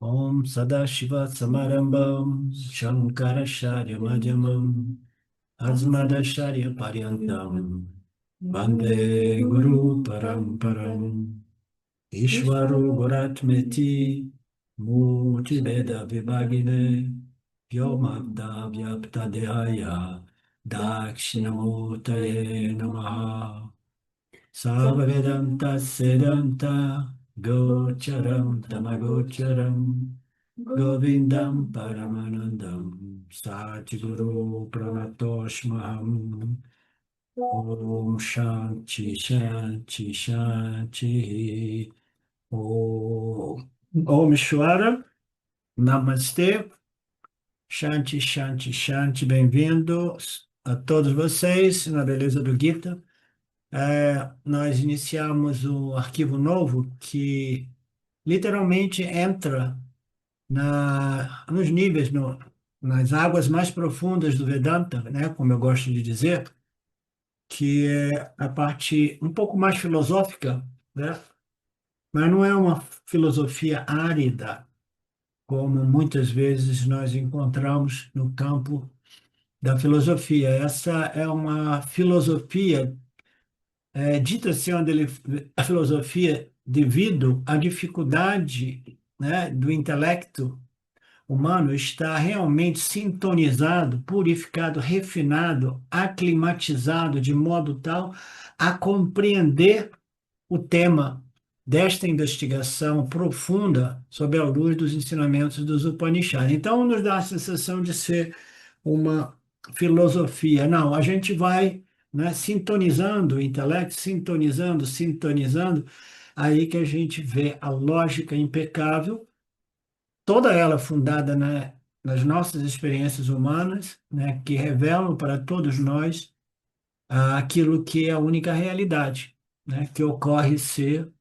Om Sadashiva Samarambam Shankaracharya Madhyamam Asmadacharya Paryantam Vande Guru Paramparam Ishvaro Guratmeti Murtibeda Vibhagine Vyomabda Vyaptadhyaya Dakshinamurtaye Namaha Sarvavedanta Sedanta Gocharam Tamagocharam Govindam Paramanandam Satguru Pranatoshmaham Om Shanti Shanti Shanti Om Shwara Namastê Shanti Shanti Shanti, bem-vindos a todos vocês na beleza do Gita. Nós iniciamos o arquivo novo que literalmente entra nos níveis, nas águas mais profundas do Vedanta, né, como eu gosto de dizer, que é a parte um pouco mais filosófica, né, mas não é uma filosofia árida, como muitas vezes nós encontramos no campo da filosofia. Essa é uma filosofia dita ser a filosofia devido à dificuldade, né, do intelecto humano estar realmente sintonizado, purificado, refinado, aclimatizado de modo tal a compreender o tema desta investigação profunda sob a luz dos ensinamentos dos Upanishads. Então, nos dá a sensação de ser uma filosofia. Não, a gente vai, né, sintonizando o intelecto, sintonizando, aí que a gente vê a lógica impecável, toda ela fundada, né, nas nossas experiências humanas, né, que revelam para todos nós aquilo que é a única realidade, né, que ocorre ser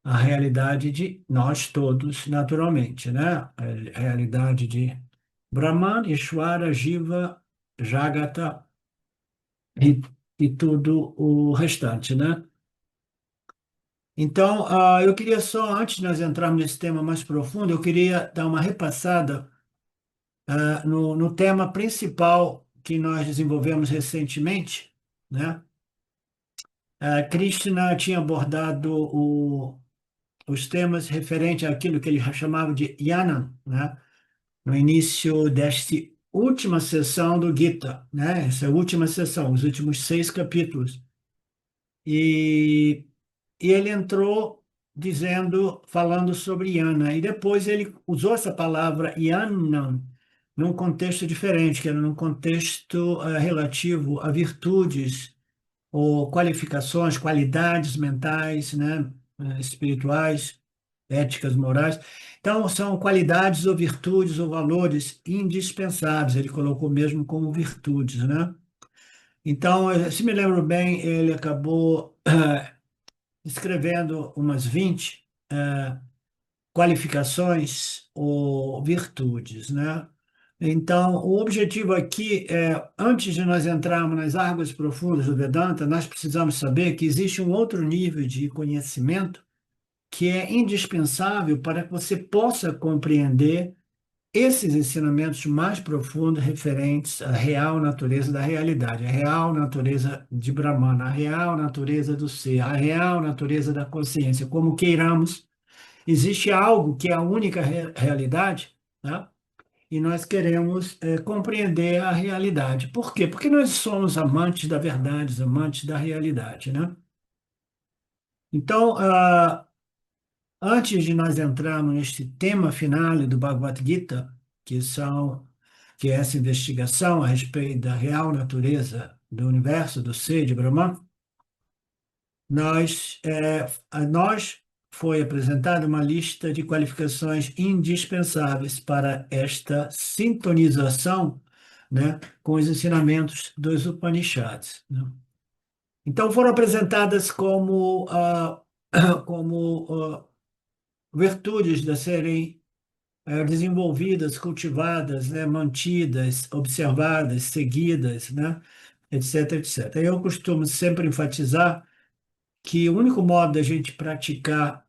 a realidade de nós todos, naturalmente, né? A realidade de Brahman, Ishvara, Jiva, Jagata e, e tudo o restante, né? Então, eu queria só, antes de nós entrarmos nesse tema mais profundo, eu queria dar uma repassada, no tema principal que nós desenvolvemos recentemente, né? Krishna tinha abordado os temas referentes àquilo que ele chamava de Yana, né? No início desta última sessão do Gita, né? Essa é a última sessão, os últimos 6 capítulos. E, e ele entrou falando sobre Yana, e depois ele usou essa palavra Yana num contexto diferente, que era num contexto relativo a virtudes ou qualificações, qualidades mentais, né, espirituais, éticas, morais. Então, são qualidades ou virtudes ou valores indispensáveis. Ele colocou mesmo como virtudes, né? Então, se me lembro bem, ele acabou escrevendo umas 20 qualificações ou virtudes, né? Então, o objetivo aqui é, antes de nós entrarmos nas águas profundas do Vedanta, nós precisamos saber que existe um outro nível de conhecimento que é indispensável para que você possa compreender esses ensinamentos mais profundos referentes à real natureza da realidade, a real natureza de Brahmana, a real natureza do ser, a real natureza da consciência, como queiramos. Existe algo que é a única realidade, né? E nós queremos compreender a realidade. Por quê? Porque nós somos amantes da verdade, amantes da realidade, né? Então, antes de nós entrarmos neste tema final do Bhagavad Gita, que é essa investigação a respeito da real natureza do universo, do ser de Brahman, a nós foi apresentada uma lista de qualificações indispensáveis para esta sintonização, né, com os ensinamentos dos Upanishads, né? Então foram apresentadas como virtudes a serem desenvolvidas, cultivadas, né, mantidas, observadas, seguidas, né, etc, etc. Eu costumo sempre enfatizar que o único modo da gente praticar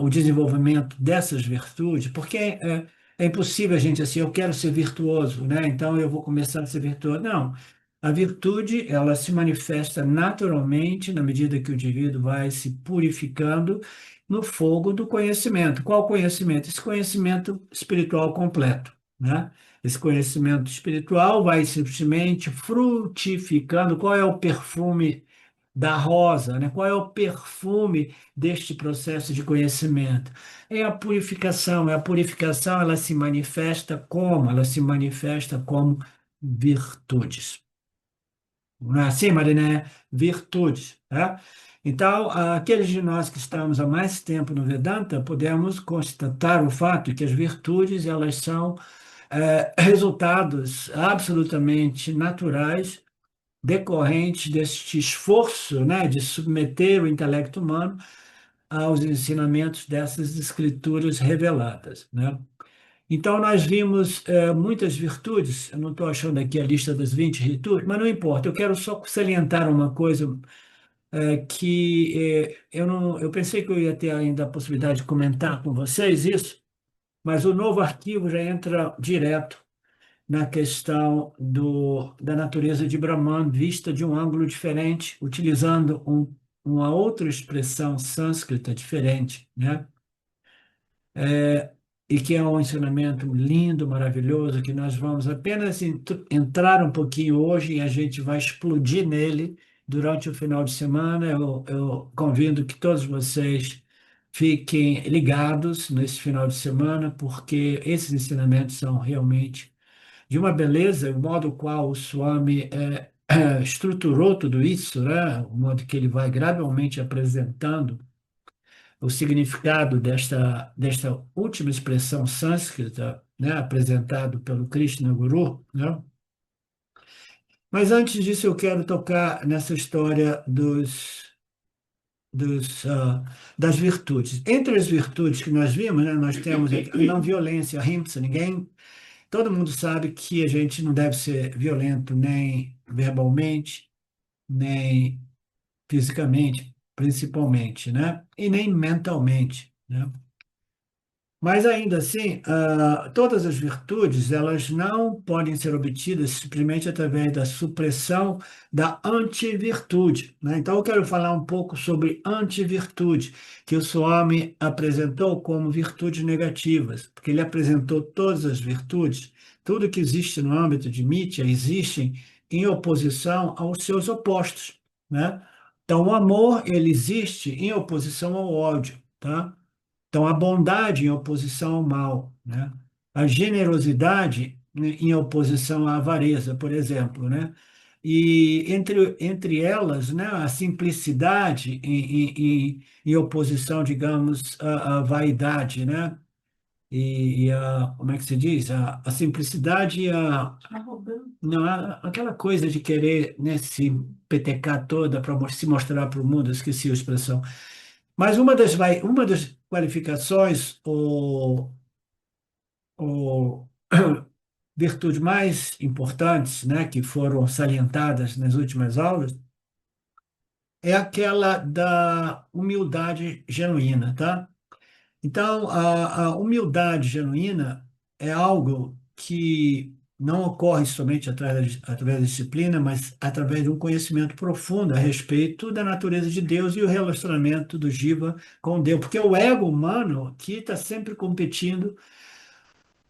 o desenvolvimento dessas virtudes, porque é impossível a gente assim, eu quero ser virtuoso, né? Então eu vou começar a ser virtuoso. Não. A virtude, ela se manifesta naturalmente na medida que o indivíduo vai se purificando no fogo do conhecimento. Qual conhecimento? Esse conhecimento espiritual completo, né? Esse conhecimento espiritual vai simplesmente frutificando. Qual é o perfume da rosa, né? Qual é o perfume deste processo de conhecimento? É a purificação. A purificação, ela se manifesta como? Ela se manifesta como virtudes. Não é assim, Mariné? Virtudes, tá? Então, aqueles de nós que estamos há mais tempo no Vedanta, podemos constatar o fato que as virtudes, elas são resultados absolutamente naturais decorrentes deste esforço, né, de submeter o intelecto humano aos ensinamentos dessas escrituras reveladas, né? Então, nós vimos muitas virtudes, eu não estou achando aqui a lista das 20 virtudes, mas não importa, eu quero só salientar uma coisa que eu, não, eu pensei que eu ia ter ainda a possibilidade de comentar com vocês isso, mas o novo arquivo já entra direto na questão da natureza de Brahman, vista de um ângulo diferente, utilizando uma outra expressão sânscrita diferente, né? E que é um ensinamento lindo, maravilhoso, que nós vamos apenas entrar um pouquinho hoje e a gente vai explodir nele durante o final de semana. Eu convido que todos vocês fiquem ligados nesse final de semana, porque esses ensinamentos são realmente de uma beleza, o modo qual o Swami estruturou tudo isso, né? O modo que ele vai gradualmente apresentando o significado desta última expressão sânscrita, né? Apresentado pelo Krishna Guru, né? Mas antes disso, eu quero tocar nessa história das virtudes. Entre as virtudes que nós vimos, né, nós temos a não violência, a ahimsa. Todo mundo sabe que a gente não deve ser violento nem verbalmente, nem fisicamente, principalmente, né? E nem mentalmente, né? Mas ainda assim, todas as virtudes, elas não podem ser obtidas simplesmente através da supressão da antivirtude, né? Então, eu quero falar um pouco sobre antivirtude, que o Swami apresentou como virtudes negativas, porque ele apresentou todas as virtudes, tudo que existe no âmbito de Mitya, existe em oposição aos seus opostos, né? Então, o amor, ele existe em oposição ao ódio, tá? Então, a bondade em oposição ao mal, né? A generosidade, né, em oposição à avareza, por exemplo, né? E entre elas, né, a simplicidade em oposição, digamos, à vaidade, né? Como é que se diz? A simplicidade e não, aquela coisa de querer, né, se petecar toda para se mostrar para o mundo, eu esqueci a expressão. Mas uma das qualificações ou virtudes mais importantes, né, que foram salientadas nas últimas aulas, é aquela da humildade genuína, tá? Então, a humildade genuína é algo que não ocorre somente através da disciplina, mas através de um conhecimento profundo a respeito da natureza de Deus e o relacionamento do Jiva com Deus. Porque o ego humano que está sempre competindo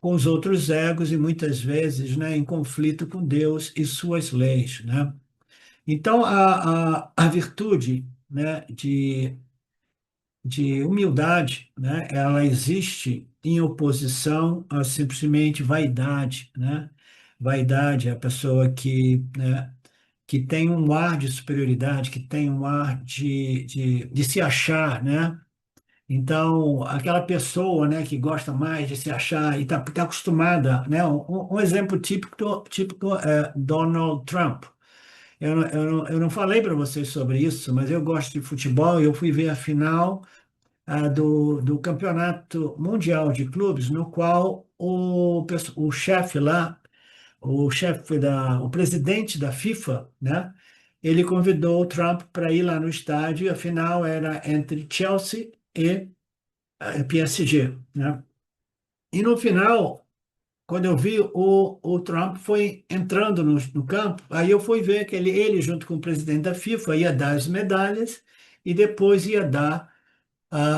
com os outros egos e muitas vezes, né, em conflito com Deus e suas leis, né? Então, a virtude, né, de humildade, né? Ela existe em oposição a simplesmente vaidade, né? Vaidade é a pessoa que, né, que tem um ar de superioridade, que tem um ar de se achar, né? Então, aquela pessoa, né, que gosta mais de se achar e está acostumada, né? Um exemplo típico é Donald Trump. Eu não falei para vocês sobre isso, mas eu gosto de futebol e eu fui ver a final do Campeonato Mundial de Clubes, no qual o chefe lá, o presidente da FIFA, né? Ele convidou o Trump para ir lá no estádio, e a final era entre Chelsea e PSG, né? E no final, quando eu vi o Trump foi entrando no campo, aí eu fui ver que ele, junto com o presidente da FIFA, ia dar as medalhas e depois ia dar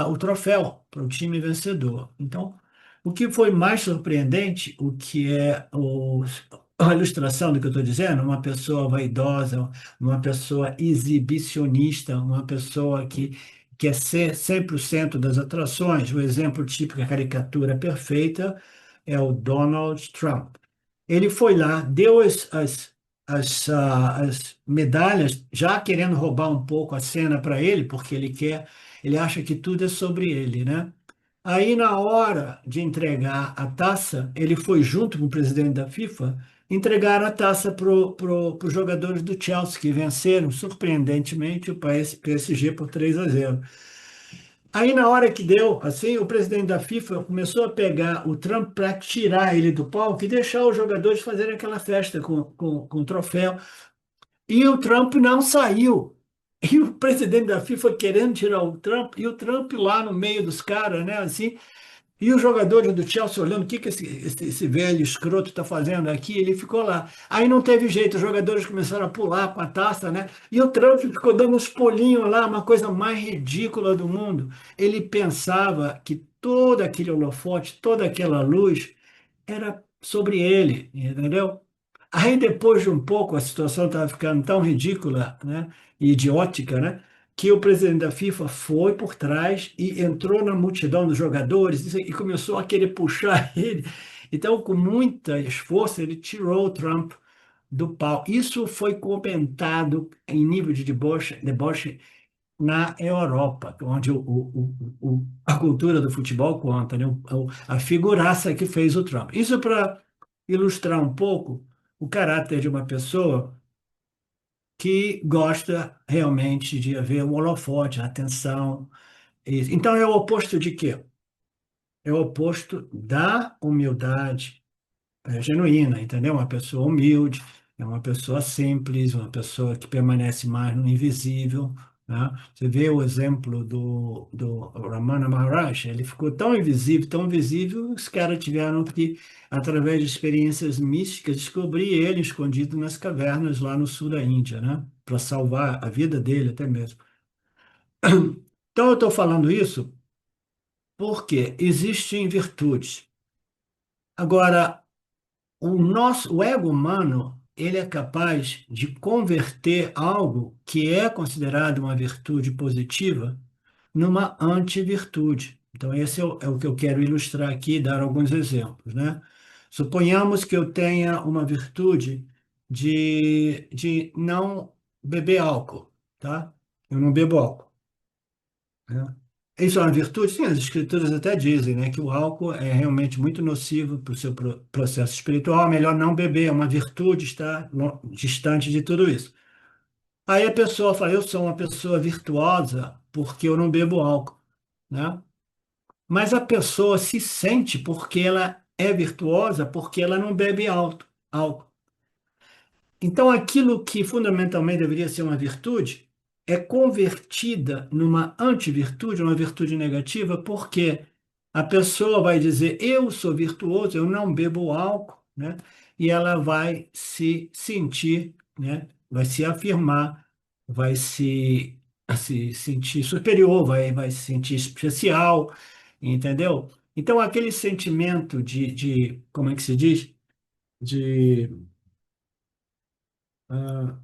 o troféu para o time vencedor. Então, o que foi mais surpreendente, o que é a ilustração do que eu estou dizendo, uma pessoa vaidosa, uma pessoa exibicionista, uma pessoa que quer ser sempre o centro das atrações. O exemplo típico, a caricatura perfeita, é o Donald Trump. Ele foi lá, deu as medalhas, já querendo roubar um pouco a cena para ele, porque ele acha que tudo é sobre ele, né? Aí, na hora de entregar a taça, ele foi junto com o presidente da FIFA entregar a taça para os jogadores do Chelsea, que venceram, surpreendentemente, o PSG por 3-0. Aí, na hora que deu, assim, o presidente da FIFA começou a pegar o Trump para tirar ele do palco e deixar os jogadores fazerem aquela festa com o troféu. E o Trump não saiu. E o presidente da FIFA querendo tirar o Trump, e o Trump lá no meio dos caras, né, assim, e os jogadores do Chelsea olhando o que esse velho escroto está fazendo aqui, ele ficou lá. Aí não teve jeito, os jogadores começaram a pular com a taça, né? E o Trump ficou dando uns pulinhos lá, uma coisa mais ridícula do mundo. Ele pensava que todo aquele holofote, toda aquela luz era sobre ele, entendeu? Aí depois de um pouco a situação estava ficando tão ridícula, né, e idiótica, né, que o presidente da FIFA foi por trás e entrou na multidão dos jogadores e começou a querer puxar ele. Então, com muito esforço, ele tirou o Trump do pau. Isso foi comentado em nível de deboche na Europa, onde a cultura do futebol conta, né? A figuraça que fez o Trump. Isso para ilustrar um pouco o caráter de uma pessoa que gosta realmente de haver um holofote, atenção. Então é o oposto de quê? É o oposto da humildade genuína, entendeu? Uma pessoa humilde, é uma pessoa simples, uma pessoa que permanece mais no invisível, né? Você vê o exemplo do Ramana Maharaj, ele ficou tão invisível, os caras tiveram que, através de experiências místicas, descobrir ele escondido nas cavernas lá no sul da Índia, né? Para salvar a vida dele até mesmo. Então, eu estou falando isso porque existem virtudes. Agora, o ego humano, ele é capaz de converter algo que é considerado uma virtude positiva numa antivirtude. Então, esse é o que eu quero ilustrar aqui, dar alguns exemplos, né? Suponhamos que eu tenha uma virtude de não beber álcool, tá? Eu não bebo álcool, né? Isso é uma virtude? Sim, as escrituras até dizem, né, que o álcool é realmente muito nocivo para o seu processo espiritual, é melhor não beber, é uma virtude estar distante de tudo isso. Aí a pessoa fala, eu sou uma pessoa virtuosa porque eu não bebo álcool, né? Mas a pessoa se sente porque ela é virtuosa porque ela não bebe álcool. Então, aquilo que fundamentalmente deveria ser uma virtude é convertida numa antivirtude, uma virtude negativa, porque a pessoa vai dizer: Eu sou virtuoso, eu não bebo álcool, né? E ela vai se sentir, né? Vai se afirmar, vai se sentir superior, vai se sentir especial, entendeu? Então, aquele sentimento como é que se diz? De. ah,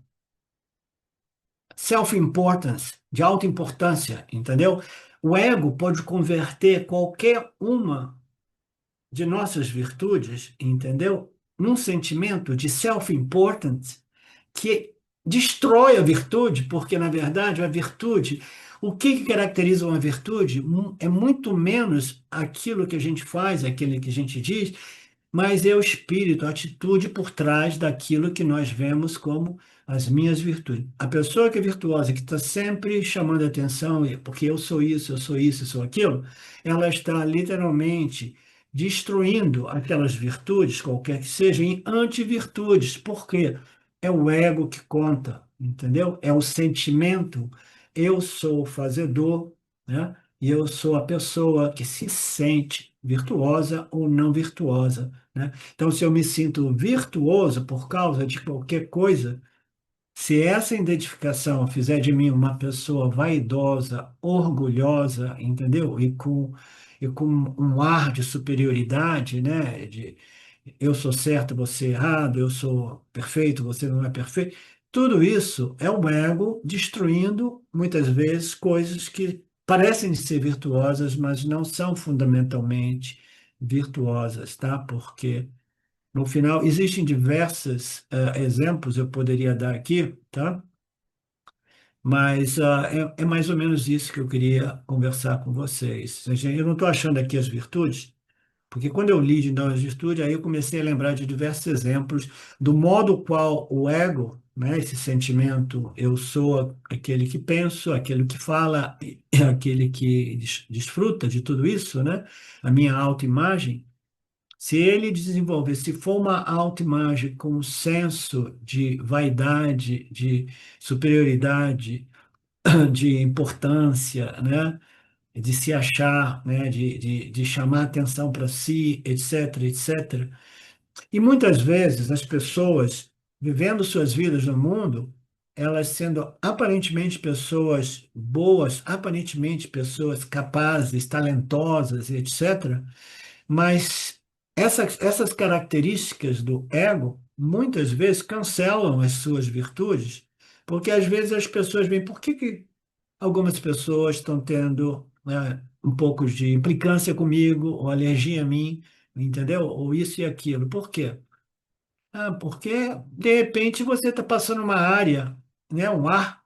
self-importance, de alta importância, entendeu? O ego pode converter qualquer uma de nossas virtudes, entendeu? Num sentimento de self-importance que destrói a virtude, porque na verdade a virtude, o que caracteriza uma virtude é muito menos aquilo que a gente faz, aquilo que a gente diz, mas é o espírito, a atitude por trás daquilo que nós vemos como as minhas virtudes. A pessoa que é virtuosa, que está sempre chamando a atenção, porque eu sou isso, eu sou isso, eu sou aquilo, ela está literalmente destruindo aquelas virtudes, qualquer que sejam, em antivirtudes. Por quê? É o ego que conta, entendeu? É o sentimento, eu sou o fazedor, né? e eu sou a pessoa que se sente virtuosa ou não virtuosa, né? Então, se eu me sinto virtuoso por causa de qualquer coisa, se essa identificação fizer de mim uma pessoa vaidosa, orgulhosa, entendeu? E com um ar de superioridade, né? De eu sou certo, você é errado, eu sou perfeito, você não é perfeito. Tudo isso é o ego destruindo, muitas vezes, coisas que parecem ser virtuosas, mas não são fundamentalmente virtuosas, tá? Porque no final, existem diversos exemplos, eu poderia dar aqui, tá? Mas é mais ou menos isso que eu queria conversar com vocês. Eu não estou achando aqui as virtudes, porque quando eu li de Nós Virtudes, aí eu comecei a lembrar de diversos exemplos do modo qual o ego, né, esse sentimento, eu sou aquele que penso, aquele que fala, aquele que desfruta de tudo isso, né? A minha autoimagem. Se ele desenvolver, se for uma autoimagem com um senso de vaidade, de superioridade, de importância, né? De se achar, né? De chamar atenção para si, etc, etc. E muitas vezes as pessoas vivendo suas vidas no mundo, elas sendo aparentemente pessoas boas, aparentemente pessoas capazes, talentosas, etc. Mas essas características do ego muitas vezes cancelam as suas virtudes, porque às vezes as pessoas veem por que algumas pessoas estão tendo, né, um pouco de implicância comigo, ou alergia a mim, entendeu? Ou isso e aquilo. Por quê? Ah, porque de repente você está passando uma área, né, um ar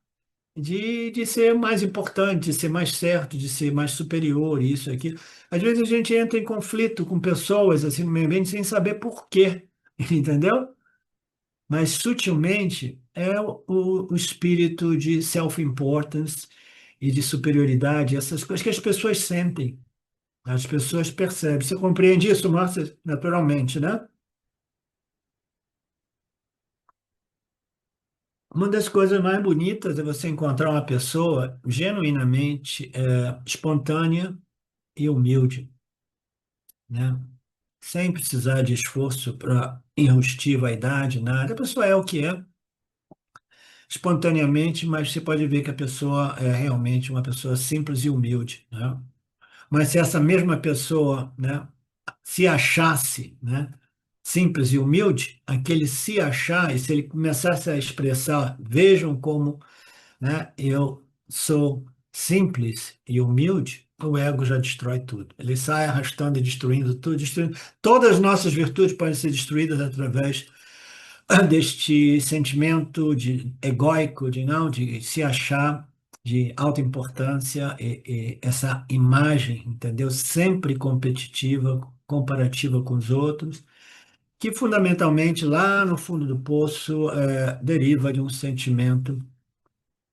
de ser mais importante, de ser mais certo, de ser mais superior, isso, aquilo. Às vezes a gente entra em conflito com pessoas assim no meio ambiente sem saber por quê, entendeu? Mas sutilmente é o espírito de self-importance e de superioridade, essas coisas que as pessoas sentem, as pessoas percebem. Você compreende isso, Márcia? Naturalmente, né? Uma das coisas mais bonitas é você encontrar uma pessoa genuinamente espontânea e humilde, né? Sem precisar de esforço para enrustir vaidade, nada. A pessoa é o que é, espontaneamente, mas você pode ver que a pessoa é realmente uma pessoa simples e humilde, né? Mas se essa mesma pessoa, né, se achasse, né, simples e humilde, aquele se achar, e se ele começasse a expressar, vejam como, né, eu sou simples e humilde, o ego já destrói tudo. Ele sai arrastando e destruindo tudo, destruindo. Todas as nossas virtudes podem ser destruídas através deste sentimento de egóico, de não, de se achar, de alta importância e essa imagem, entendeu? Sempre competitiva, comparativa com os outros, que fundamentalmente lá no fundo do poço deriva de um sentimento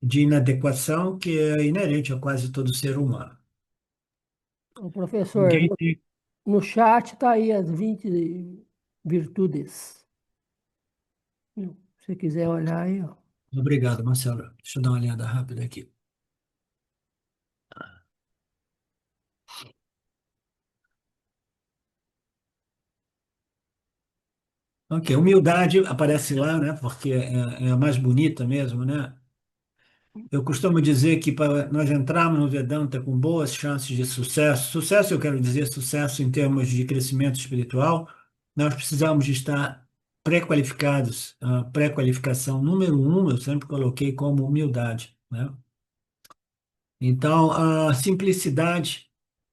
de inadequação que é inerente a quase todo ser humano. O professor, Ninguém tem. no chat está aí as 20 virtudes. Se você quiser olhar aí, ó. Obrigado, Marcelo. Deixa eu dar uma olhada rápida aqui. Ok, humildade aparece lá, né? Porque é a mais bonita mesmo, né? Eu costumo dizer que para nós entrarmos no Vedanta com boas chances de sucesso, sucesso eu quero dizer sucesso em termos de crescimento espiritual, nós precisamos de estar pré-qualificados. A pré-qualificação número um, eu sempre coloquei como humildade, né? Então, a simplicidade,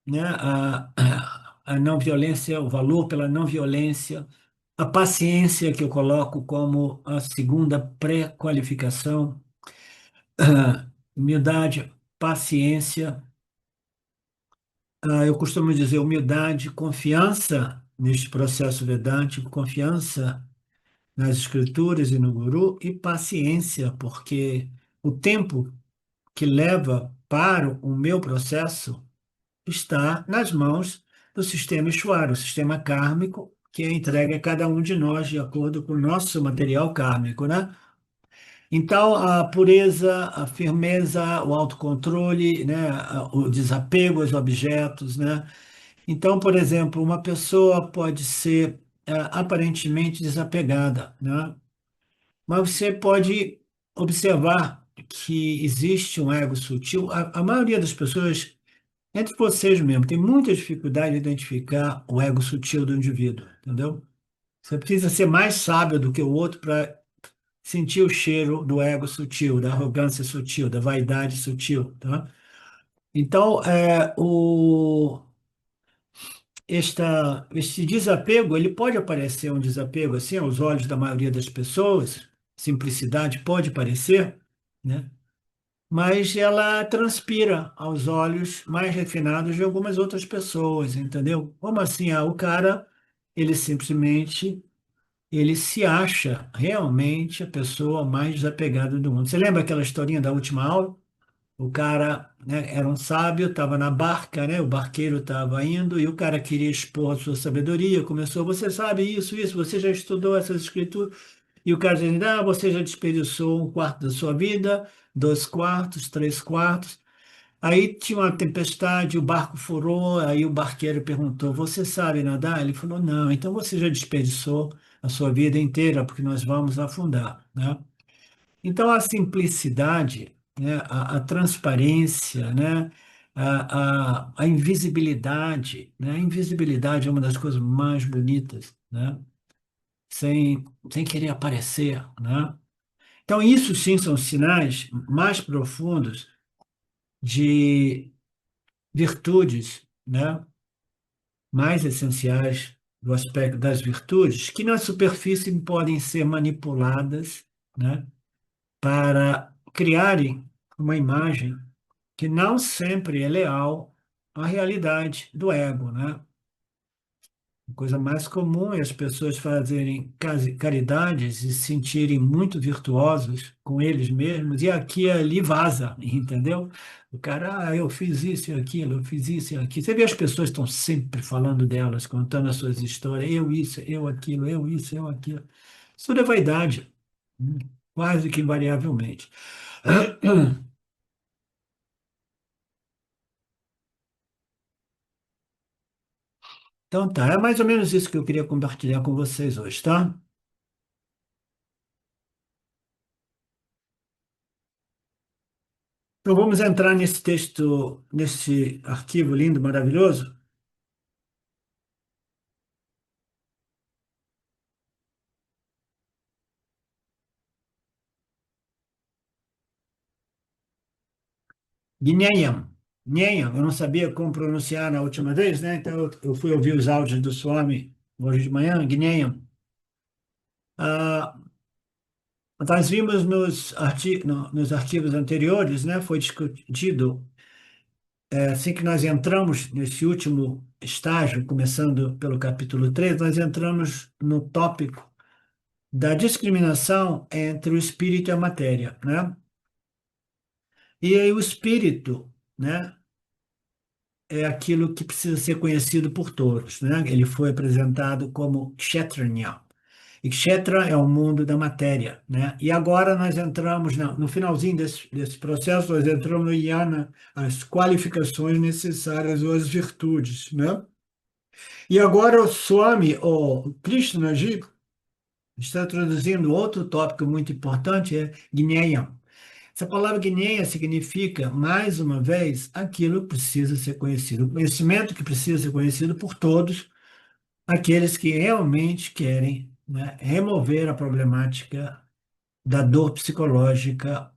né? A não violência, o valor pela não violência, a paciência que eu coloco como a segunda pré-qualificação, humildade, paciência, eu costumo dizer humildade, confiança neste processo vedântico, confiança nas escrituras e no guru e paciência, porque o tempo que leva para o meu processo está nas mãos do sistema Ishvara, o sistema kármico, que é entregue a cada um de nós de acordo com o nosso material kármico, né? Então, a pureza, a firmeza, o autocontrole, né, o desapego aos objetos, né? Então, por exemplo, uma pessoa pode ser aparentemente desapegada, né? Mas você pode observar que existe um ego sutil. A maioria das pessoas, entre vocês mesmo, tem muita dificuldade de identificar o ego sutil do indivíduo, entendeu? Você precisa ser mais sábio do que o outro para sentir o cheiro do ego sutil, da arrogância sutil, da vaidade sutil, tá? Então, este desapego, ele pode aparecer um desapego assim aos olhos da maioria das pessoas, simplicidade pode parecer, né? Mas ela transpira aos olhos mais refinados de algumas outras pessoas, entendeu? Como assim? O cara, ele simplesmente, ele se acha realmente a pessoa mais desapegada do mundo. Você lembra aquela historinha da última aula? O cara, né, era um sábio, estava na barca, né? O barqueiro estava indo e o cara queria expor a sua sabedoria. Começou, você sabe isso, você já estudou essas escrituras? E o cara dizendo, você já desperdiçou um quarto da sua vida, dois quartos, três quartos. Aí tinha uma tempestade, o barco furou, aí o barqueiro perguntou, você sabe nadar? Ele falou, não, então você já desperdiçou a sua vida inteira, porque nós vamos afundar, né? Então, a simplicidade, né, a transparência, né, a invisibilidade, né, a invisibilidade é uma das coisas mais bonitas, né, sem querer aparecer, né? Então, isso sim são sinais mais profundos de virtudes, né, mais essenciais do aspecto das virtudes, que na superfície podem ser manipuladas, né, para criarem uma imagem que não sempre é leal à realidade do ego, né? A coisa mais comum é as pessoas fazerem caridades e se sentirem muito virtuosos com eles mesmos, e aqui e ali vaza, entendeu? O cara, eu fiz isso e aquilo, eu fiz isso e aquilo. Você vê as pessoas estão sempre falando delas, contando as suas histórias, eu isso, eu aquilo, eu isso, eu aquilo. Isso tudo é vaidade, quase que invariavelmente. Então tá, é mais ou menos isso que eu queria compartilhar com vocês hoje, tá? Então vamos entrar nesse texto, nesse arquivo lindo, maravilhoso. Guinéan. Guinéan, eu não sabia como pronunciar na última vez, né? Então eu fui ouvir os áudios do Swami hoje de manhã, Guinéan. Ah, nós vimos nos arquivos anteriores, né? Foi discutido, assim que nós entramos nesse último estágio, começando pelo capítulo 3, nós entramos no tópico da discriminação entre o espírito e a matéria, né? E aí o espírito, né, é aquilo que precisa ser conhecido por todos, né? Ele foi apresentado como Kshetranya. E Kshetra é o mundo da matéria, né? E agora nós entramos no finalzinho desse processo, nós entramos no Yana, as qualificações necessárias ou as virtudes, né? E agora o Swami, o Krishnaji, está introduzindo outro tópico muito importante, é Gnana. Essa palavra Gnana significa, mais uma vez, aquilo que precisa ser conhecido, o conhecimento que precisa ser conhecido por todos aqueles que realmente querem, né, remover a problemática da dor psicológica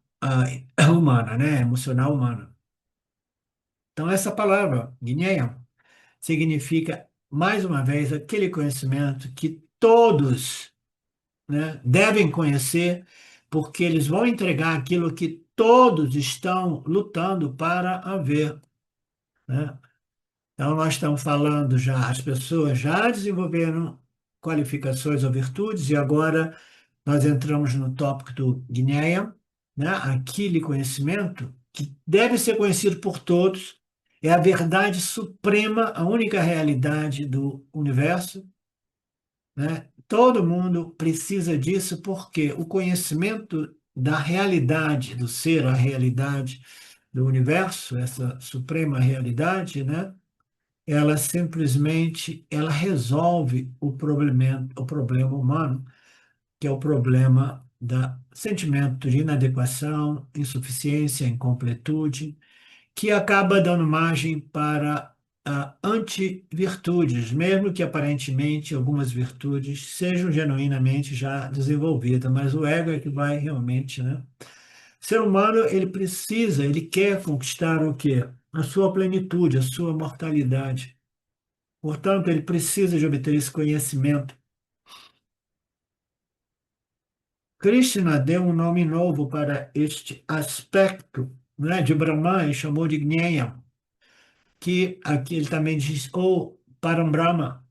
humana, né, emocional humana. Então, essa palavra, Gnana, significa, mais uma vez, aquele conhecimento que todos, né, devem conhecer, porque eles vão entregar aquilo que todos estão lutando para haver, né? Então, nós estamos falando já, as pessoas já desenvolveram qualificações ou virtudes, e agora nós entramos no tópico do Guinéa, né? Aquele conhecimento que deve ser conhecido por todos, é a verdade suprema, a única realidade do universo, né? Todo mundo precisa disso porque o conhecimento da realidade do ser, a realidade do universo, essa suprema realidade, né? Ela simplesmente ela resolve o problema humano, que é o problema da sentimento de inadequação, insuficiência, incompletude, que acaba dando margem para antivirtudes, mesmo que aparentemente algumas virtudes sejam genuinamente já desenvolvidas, mas o ego é que vai realmente, né? O ser humano, ele precisa, ele quer conquistar o quê? A sua plenitude, a sua mortalidade. Portanto, ele precisa de obter esse conhecimento. Krishna deu um nome novo para este aspecto, né, de Brahman e chamou de Gnana, que aqui ele também diz o Parambrahma,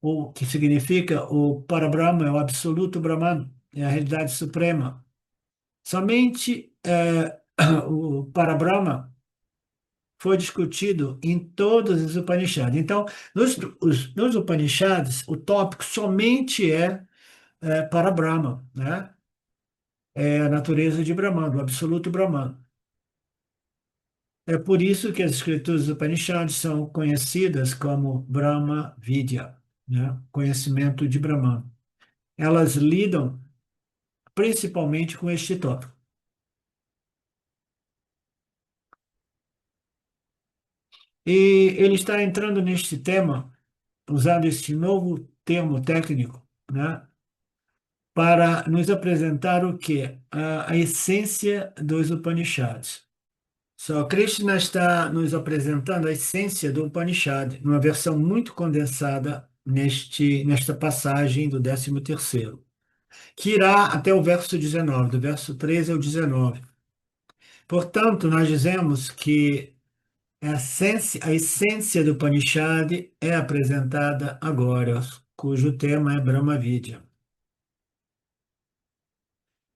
o que significa o Parabrahma, é o absoluto Brahman, é a realidade suprema. Somente o Parabrahma foi discutido em todas as Upanishads. Então, nos Upanishads, o tópico somente é Parabrahma, né? É a natureza de Brahman, do absoluto Brahman. É por isso que as escrituras do Upanishads são conhecidas como Brahma Vidya, né? Conhecimento de Brahman. Elas lidam principalmente com este tópico. E ele está entrando neste tema, usando este novo termo técnico, né? Para nos apresentar o que? A essência dos Upanishads. Só Krishna está nos apresentando a essência do Upanishad, numa versão muito condensada nesta passagem do 13º, que irá até o verso 19, do verso 13 ao 19. Portanto, nós dizemos que a essência do Upanishad é apresentada agora, cujo tema é Brahma Vidya.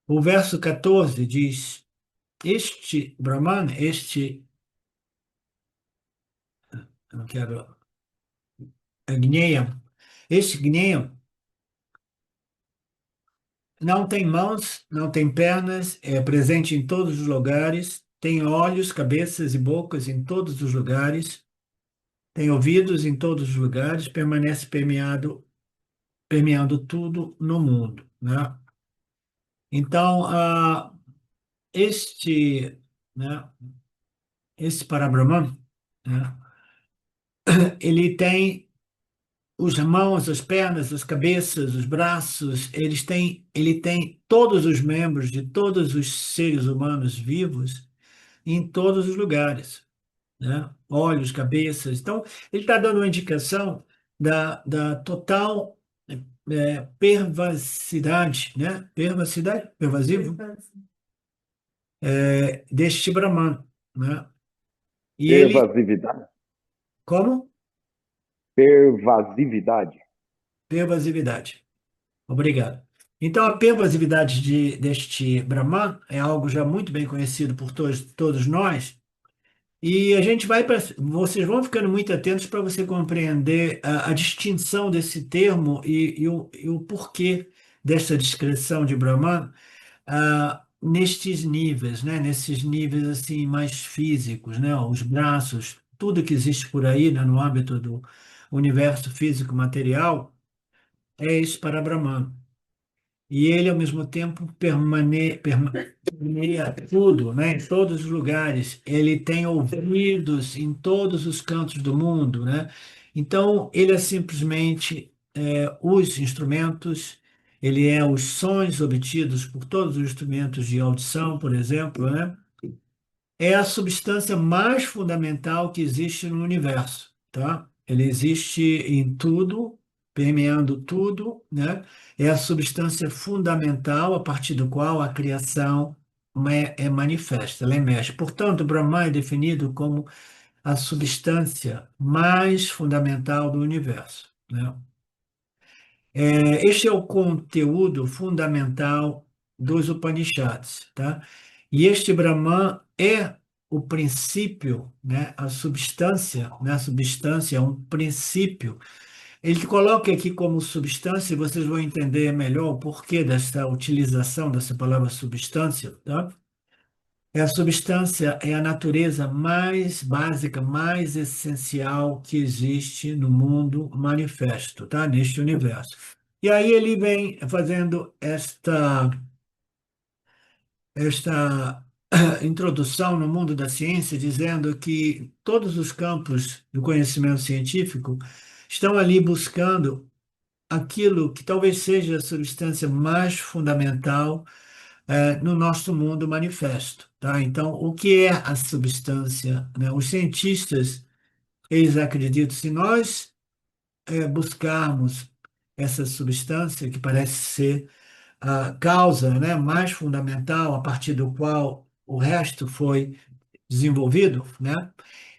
O verso 14 diz: Este Brahman, eu não quero, Gneyam, este Gneyam não tem mãos, não tem pernas, é presente em todos os lugares, tem olhos, cabeças e bocas em todos os lugares, tem ouvidos em todos os lugares, permanece permeando tudo no mundo, né? Então, este, né, este Parabrahman, né, ele tem os mãos, as pernas, as cabeças, os braços, ele tem todos os membros de todos os seres humanos vivos em todos os lugares, né? Olhos, cabeças. Então, ele está dando uma indicação da total pervasidade, né? Pervasidade, pervasivo, deste Brahman, né? E ele, Pervasividade. como? Pervasividade. Pervasividade. Obrigado. Então, a pervasividade deste Brahman é algo já muito bem conhecido por todos nós, e a gente vocês vão ficando muito atentos para você compreender a distinção desse termo e o porquê dessa descrição de Brahman nestes níveis, né? Nesses níveis assim mais físicos, né? Os braços, tudo que existe por aí, né? No âmbito do universo físico material, é isso para Brahman. E ele, ao mesmo tempo, permeia tudo, né? Em todos os lugares. Ele tem ouvidos em todos os cantos do mundo, né? Então, ele é simplesmente os instrumentos, ele é os sons obtidos por todos os instrumentos de audição, por exemplo, né? É a substância mais fundamental que existe no universo, tá? Ele existe em tudo, permeando tudo, né? É a substância fundamental a partir do qual a criação é manifesta, ela emerge. Portanto, o Brahman é definido como a substância mais fundamental do universo, né? Este é o conteúdo fundamental dos Upanishads, tá? E este Brahman é o princípio, né? A substância, né? A substância é um princípio Ele coloca aqui como substância, e vocês vão entender melhor o porquê dessa utilização dessa palavra substância, tá? A substância é a natureza mais básica, mais essencial que existe no mundo manifesto, tá? Neste universo. E aí ele vem fazendo esta introdução no mundo da ciência, dizendo que todos os campos do conhecimento científico estão ali buscando aquilo que talvez seja a substância mais fundamental no nosso mundo manifesto, tá? Então, o que é a substância, né? Os cientistas, eles acreditam, se nós buscarmos essa substância que parece ser a causa, né, mais fundamental a partir do qual o resto foi desenvolvido, né?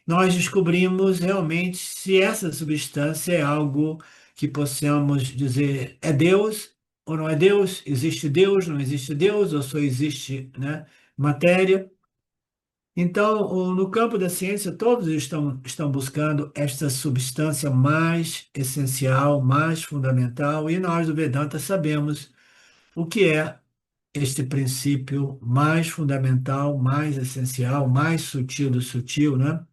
Nós descobrimos realmente se essa substância é algo que possamos dizer é Deus ou não é Deus, existe Deus, não existe Deus, ou só existe, né, matéria. Então, no campo da ciência, todos estão buscando esta substância mais essencial, mais fundamental, e nós do Vedanta sabemos o que é este princípio mais fundamental, mais essencial, mais sutil do sutil, né?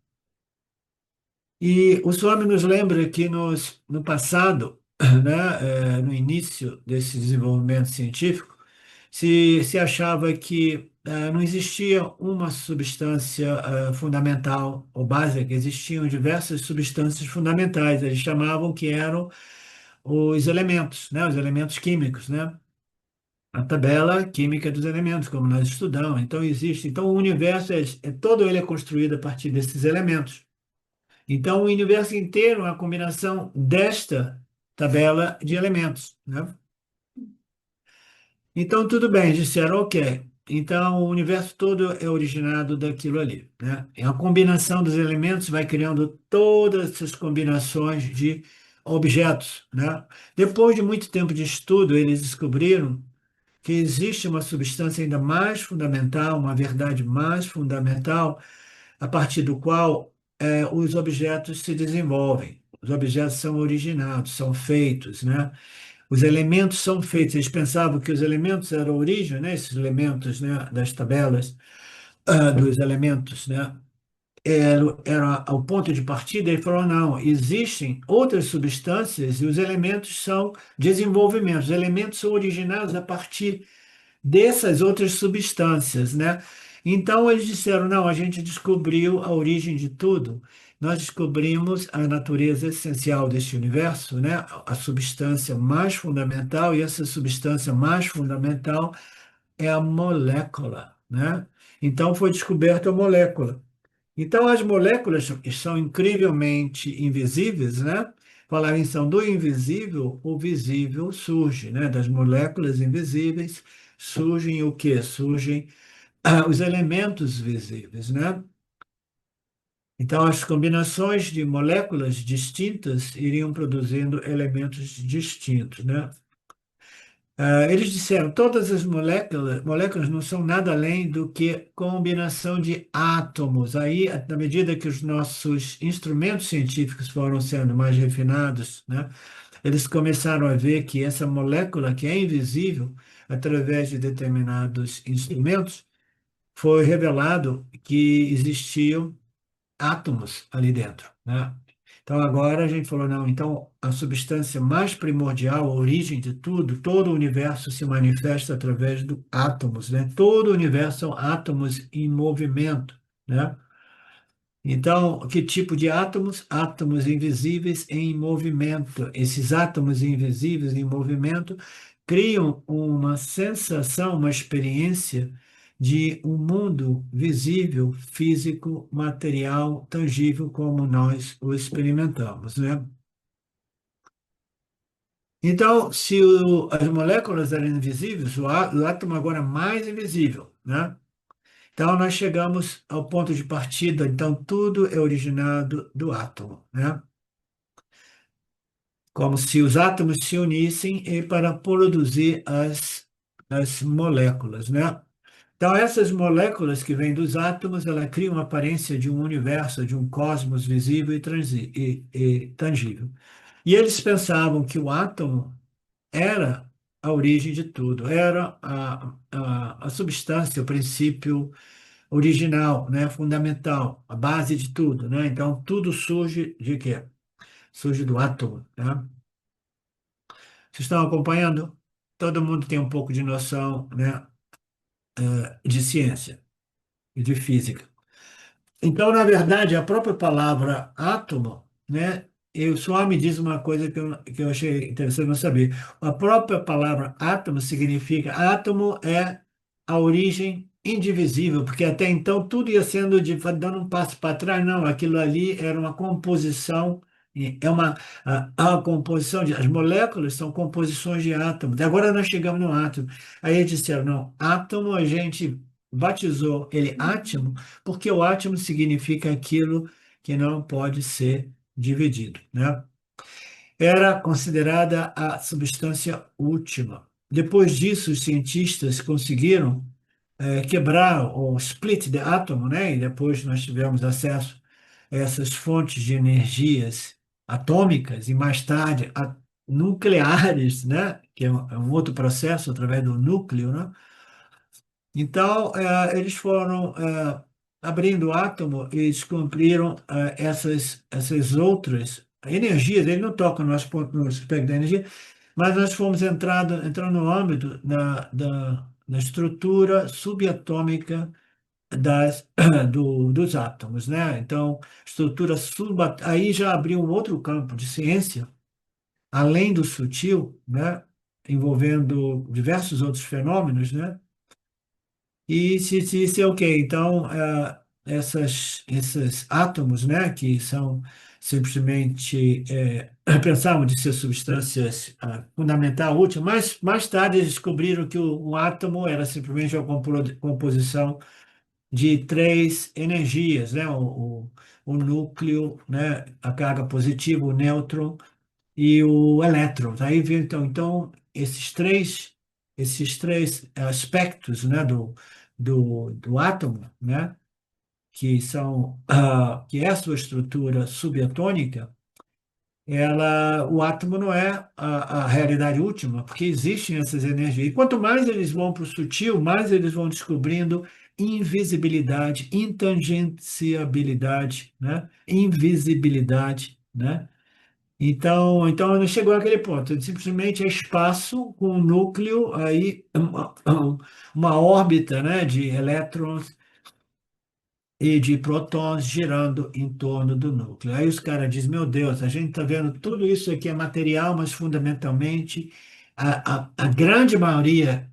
E o Swami nos lembra que no passado, né, no início desse desenvolvimento científico, se achava que não existia uma substância fundamental ou básica, existiam diversas substâncias fundamentais. Eles chamavam que eram os elementos, né, os elementos químicos, né? A tabela química dos elementos, como nós estudamos. Então existe. Então o universo todo ele é construído a partir desses elementos. Então, o universo inteiro é uma combinação desta tabela de elementos, né? Então, tudo bem, disseram, ok. Então, o universo todo é originado daquilo ali, né? E a combinação dos elementos vai criando todas essas combinações de objetos, né? Depois de muito tempo de estudo, eles descobriram que existe uma substância ainda mais fundamental, uma verdade mais fundamental, a partir do qual os objetos se desenvolvem. Os objetos são originados, são feitos, né? Os elementos são feitos. Eles pensavam que os elementos eram a origem, né? Esses elementos, né? Das tabelas, dos elementos, né? Era o ponto de partida. Ele falou, não, existem outras substâncias e os elementos são desenvolvimentos. Os elementos são originados a partir dessas outras substâncias, né? Então eles disseram, não, a gente descobriu a origem de tudo. Nós descobrimos a natureza essencial deste universo, né? A substância mais fundamental, e essa substância mais fundamental é a molécula, né? Então foi descoberta a molécula. Então, as moléculas são incrivelmente invisíveis, né? Falar em são do invisível, o visível surge, né? Das moléculas invisíveis surgem o quê? Surgem os elementos visíveis, né? Então, as combinações de moléculas distintas iriam produzindo elementos distintos, né? Eles disseram, todas as moléculas não são nada além do que combinação de átomos. Aí, na medida que os nossos instrumentos científicos foram sendo mais refinados, né, eles começaram a ver que essa molécula, que é invisível, através de determinados instrumentos, foi revelado que existiam átomos ali dentro, né? Então agora a gente falou, não, então a substância mais primordial, a origem de tudo, todo o universo se manifesta através do átomos, né? Todo o universo são átomos em movimento, né? Então, que tipo de átomos? Átomos invisíveis em movimento. Esses átomos invisíveis em movimento criam uma sensação, uma experiência de um mundo visível, físico, material, tangível, como nós o experimentamos, né? Então, se as moléculas eram invisíveis, o átomo agora é mais invisível, né? Então, nós chegamos ao ponto de partida, então, tudo é originado do átomo, né? Como se os átomos se unissem para produzir as moléculas, né? Então, essas moléculas que vêm dos átomos, ela cria uma aparência de um universo, de um cosmos visível e tangível. E eles pensavam que o átomo era a origem de tudo, era a substância, o princípio original, né, fundamental, a base de tudo, né? Então, tudo surge de quê? Surge do átomo, né? Vocês estão acompanhando? Todo mundo tem um pouco de noção, né, de ciência e de física. Então, na verdade, a própria palavra átomo, né? Eu só me diz uma coisa que eu achei interessante não saber. A própria palavra átomo significa átomo é a origem indivisível, porque até então tudo ia sendo dando um passo para trás. Não, aquilo ali era uma composição, é uma a composição as moléculas são composições de átomos. Agora nós chegamos no átomo. Aí eles disseram, não, átomo a gente batizou ele átomo porque o átomo significa aquilo que não pode ser dividido, né? Era considerada a substância última. Depois disso, os cientistas conseguiram quebrar o split the atom, né? E depois nós tivemos acesso a essas fontes de energias atômicas e mais tarde nucleares, né? Que é um outro processo através do núcleo, né? Então, eles foram abrindo o átomo e descobriram essas outras energias. Ele não toca no aspecto da energia, mas nós fomos entrando no âmbito da estrutura subatômica dos átomos, né? Então, estrutura aí já abriu um outro campo de ciência, além do sutil, né? Envolvendo diversos outros fenômenos, né? E se é o quê? Então, esses átomos, né, que são simplesmente, pensavam de ser substâncias fundamental, útil, mas mais tarde eles descobriram que o átomo era simplesmente uma composição de três energias, né, o núcleo, né, a carga positiva, o nêutron e o elétron. Aí viu, então esses três aspectos, né, do átomo, né, que é a sua estrutura subatômica, o átomo não é a realidade última, porque existem essas energias. E quanto mais eles vão para o sutil, mais eles vão descobrindo invisibilidade, intangenciabilidade, né, invisibilidade, né? Então não chegou àquele ponto. Ele simplesmente é espaço com um núcleo, aí uma órbita, né, de elétrons e de prótons girando em torno do núcleo. Aí os caras dizem, meu Deus, a gente está vendo tudo isso aqui é material, mas fundamentalmente a grande maioria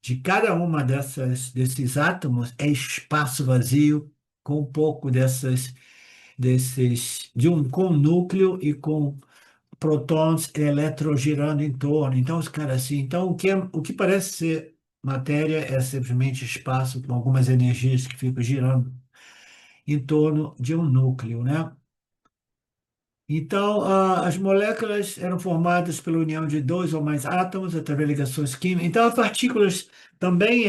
de cada uma desses átomos é espaço vazio com um pouco com núcleo e com prótons e elétrons girando em torno. Então, os caras assim, então o que parece ser matéria é simplesmente espaço com algumas energias que ficam girando em torno de um núcleo, né? Então, as moléculas eram formadas pela união de dois ou mais átomos através de ligações químicas. Então, as partículas também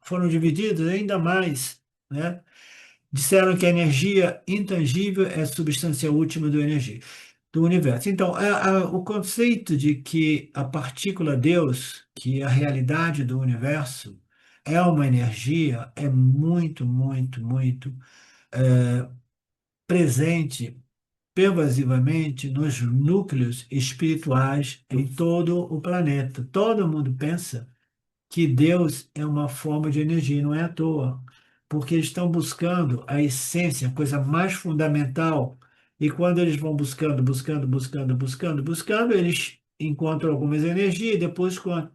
foram divididas ainda mais, né? Disseram que a energia intangível é a substância última do universo. Então, o conceito de que a partícula Deus, que é a realidade do universo, é uma energia, é muito, muito, muito presente pervasivamente nos núcleos espirituais em todo o planeta. Todo mundo pensa que Deus é uma forma de energia, não é à toa, porque eles estão buscando a essência, a coisa mais fundamental. E quando eles vão buscando, buscando, buscando, buscando, buscando, eles encontram algumas energias, e depois com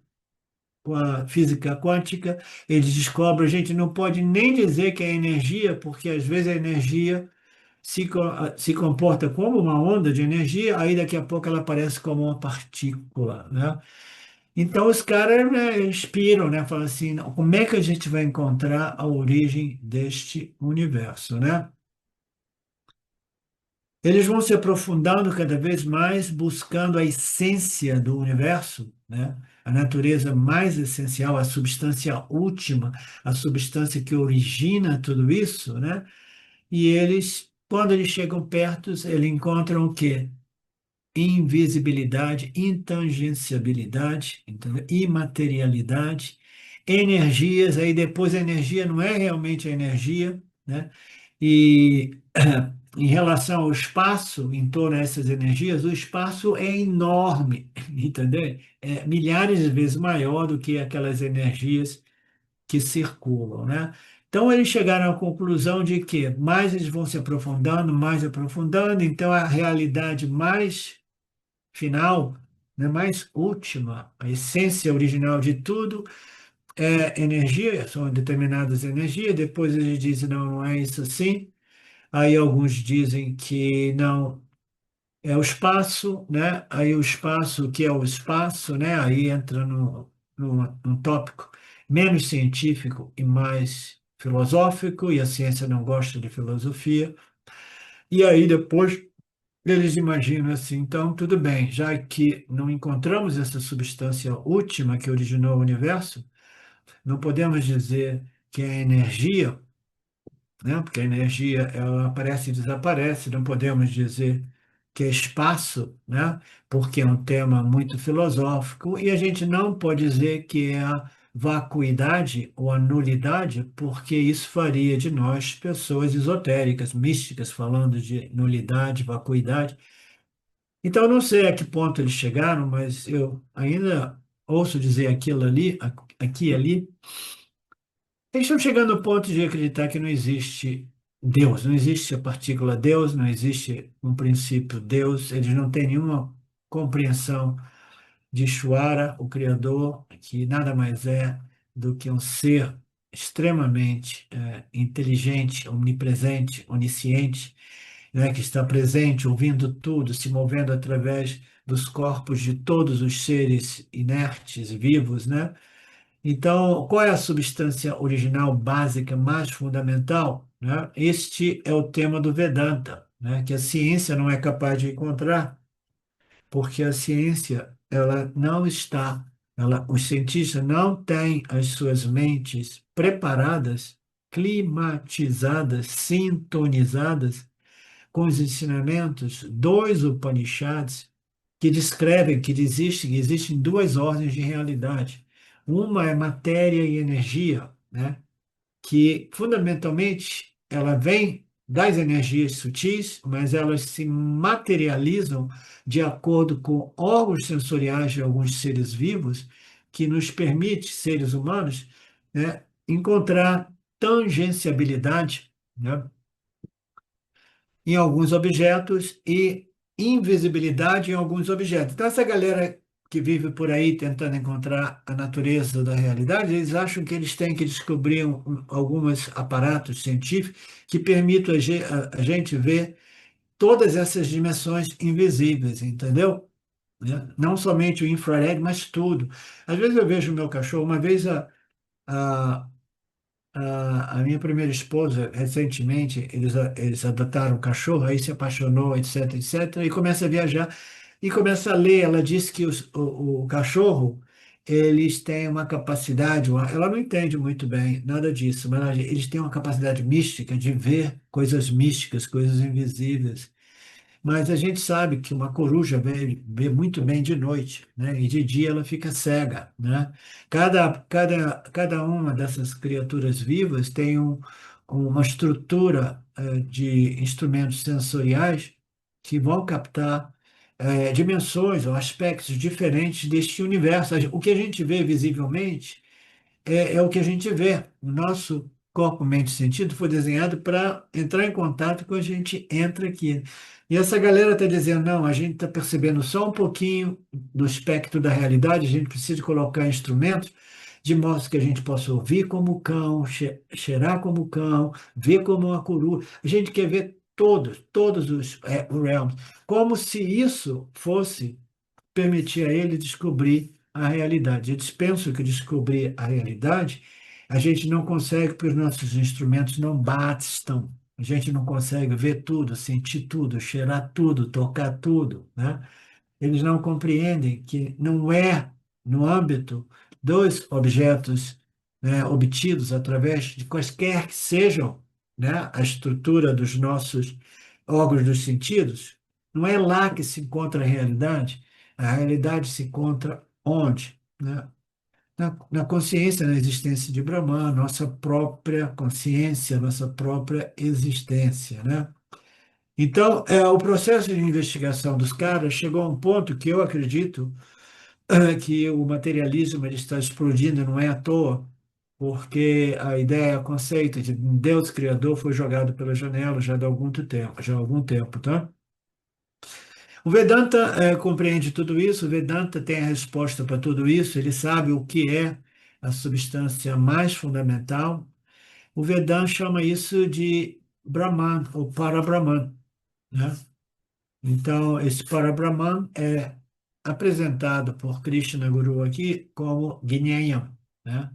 a física quântica, eles descobrem, a gente não pode nem dizer que é energia, porque às vezes a energia se comporta como uma onda de energia, aí daqui a pouco ela aparece como uma partícula, né? Então os caras, né, inspiram, né? Falam assim, "Não, como é que a gente vai encontrar a origem deste universo, né? Eles vão se aprofundando cada vez mais, buscando a essência do universo, né? A natureza mais essencial, a substância última, a substância que origina tudo isso, né? E eles, quando eles chegam perto, eles encontram o quê? invisibilidade, intangenciabilidade, entendeu? Imaterialidade, energias, aí depois a energia não é realmente a energia, né? E em relação ao espaço, em torno dessas energias, o espaço é enorme, entendeu? É milhares de vezes maior do que aquelas energias que circulam, né? Então eles chegaram à conclusão de que mais eles vão se aprofundando, mais aprofundando, então a realidade mais final, né, mais última, a essência original de tudo é energia, são determinadas energias, depois eles dizem não, não é isso assim. Aí alguns dizem que não, é o espaço, né? Aí o espaço, o que é o espaço, né? Aí entra num tópico menos científico e mais filosófico, e a ciência não gosta de filosofia. E aí depois eles imaginam assim, então tudo bem, já que não encontramos essa substância última que originou o universo, não podemos dizer que é energia, né? Porque a energia ela aparece e desaparece, não podemos dizer que é espaço, né? Porque é um tema muito filosófico, e a gente não pode dizer que é a vacuidade ou a nulidade, porque isso faria de nós pessoas esotéricas, místicas, falando de nulidade, vacuidade. Então, eu não sei a que ponto eles chegaram, mas eu ainda ouço dizer aquilo ali, aqui e ali. Eles estão chegando ao ponto de acreditar que não existe Deus, não existe a partícula Deus, não existe um princípio Deus, eles não têm nenhuma compreensão de Ishvara, o Criador, que nada mais é do que um ser extremamente inteligente, omnipresente, onisciente, né, que está presente, ouvindo tudo, se movendo através dos corpos de todos os seres inertes, vivos, né? Então, qual é a substância original básica mais fundamental, né? Este é o tema do Vedanta, né? Que a ciência não é capaz de encontrar, porque a ciência ela não está, os cientistas não têm as suas mentes preparadas, climatizadas, sintonizadas com os ensinamentos dos Upanishads, que descrevem que existem duas ordens de realidade. Uma é matéria e energia, né? Que fundamentalmente ela vem das energias sutis, mas elas se materializam de acordo com órgãos sensoriais de alguns seres vivos, que nos permite, seres humanos, né, encontrar tangenciabilidade, né, em alguns objetos e invisibilidade em alguns objetos. Então, essa galera que vive por aí tentando encontrar a natureza da realidade, eles acham que eles têm que descobrir alguns aparatos científicos que permitam a gente ver todas essas dimensões invisíveis, entendeu? Né? Não somente o infrared, mas tudo. Às vezes eu vejo o meu cachorro, uma vez a, a minha primeira esposa, recentemente, eles adotaram um cachorro, aí se apaixonou, etc, etc, e começa a viajar e começa a ler. Ela disse que o cachorro, eles têm uma capacidade, ela não entende muito bem nada disso, mas eles têm uma capacidade mística de ver coisas místicas, coisas invisíveis. Mas a gente sabe que uma coruja vê muito bem de noite, né? E de dia ela fica cega, né? Cada uma dessas criaturas vivas tem uma estrutura de instrumentos sensoriais que vão captar dimensões ou aspectos diferentes deste universo. O que a gente vê visivelmente é o que a gente vê. O nosso corpo, mente e sentido foi desenhado para entrar em contato com a gente entra aqui. E essa galera está dizendo, não, a gente está percebendo só um pouquinho do espectro da realidade, a gente precisa colocar instrumentos de modo que a gente possa ouvir como o cão, cheirar como o cão, ver como uma coruja. A gente quer ver todos os realms, como se isso fosse permitir a ele descobrir a realidade. Eles pensam que descobrir a realidade a gente não consegue porque os nossos instrumentos não bastam. A gente não consegue ver tudo, sentir tudo, cheirar tudo, tocar tudo, né? Eles não compreendem que não é no âmbito dos objetos, né, obtidos através de quaisquer que sejam, né, a estrutura dos nossos órgãos dos sentidos, Não é lá que se encontra a realidade se encontra onde? Né? Na consciência, na existência de Brahman, nossa própria consciência, nossa própria existência, né? Então, o processo de investigação dos caras chegou a um ponto que eu acredito que o materialismo ele está explodindo, não é à toa, porque a ideia, o conceito de um Deus criador foi jogado pela janela já há algum tempo, tá? O Vedanta compreende tudo isso, o Vedanta tem a resposta para tudo isso, ele sabe o que é a substância mais fundamental. O Vedanta chama isso de Brahman, ou Parabrahman, né? Então, esse Parabrahman é apresentado por Krishna Guru aqui como Gneyam, né?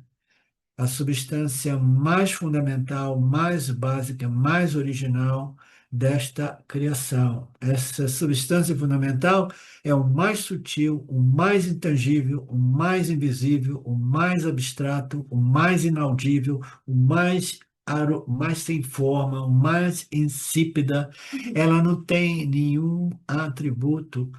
A substância mais fundamental, mais básica, mais original desta criação. Essa substância fundamental é o mais sutil, o mais intangível, o mais invisível, o mais abstrato, o mais inaudível, o mais sem forma, o mais insípida. Ela não tem nenhum atributo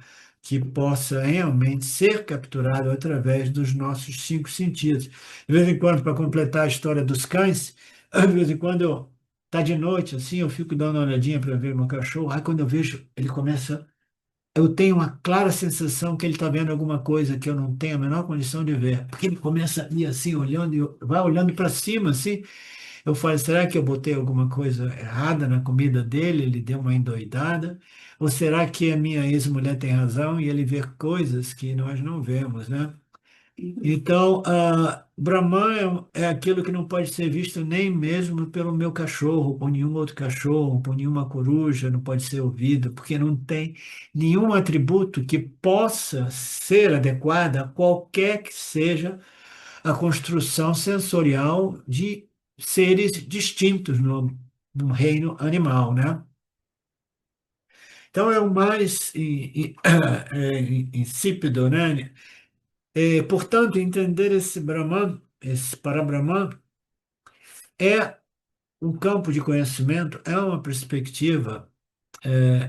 que possa realmente ser capturado através dos nossos cinco sentidos. De vez em quando, para completar a história dos cães, de vez em quando tá de noite, assim, eu fico dando uma olhadinha para ver meu cachorro. Aí quando eu vejo, ele começa. Eu tenho uma clara sensação que ele está vendo alguma coisa que eu não tenho a menor condição de ver. Porque ele começa a ir assim, olhando, vai olhando para cima, assim. Eu falo, será que eu botei alguma coisa errada na comida dele? Ele deu uma endoidada? Ou será que a minha ex-mulher tem razão e ele vê coisas que nós não vemos, né? Então, Brahman é aquilo que não pode ser visto nem mesmo pelo meu cachorro, por nenhum outro cachorro, por nenhuma coruja, não pode ser ouvido, porque não tem nenhum atributo que possa ser adequado a qualquer que seja a construção sensorial de seres distintos no reino animal, né? Então, é o mais insípido, né? Portanto, entender esse Brahman, esse Parabrahman, é um campo de conhecimento, é uma perspectiva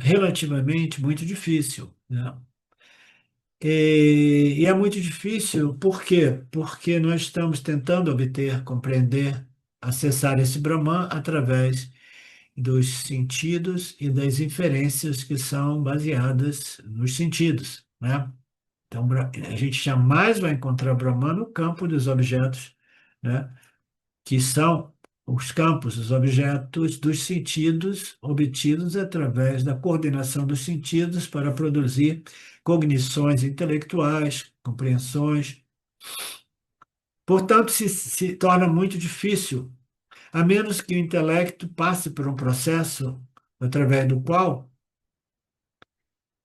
relativamente muito difícil, né? E é muito difícil, por quê? Porque nós estamos tentando obter, compreender, acessar esse Brahman através dos sentidos e das inferências que são baseadas nos sentidos, né? Então, a gente jamais vai encontrar Brahman no campo dos objetos, né? Que são os campos, os objetos dos sentidos obtidos através da coordenação dos sentidos para produzir cognições intelectuais, compreensões. Portanto, se torna muito difícil, a menos que o intelecto passe por um processo através do qual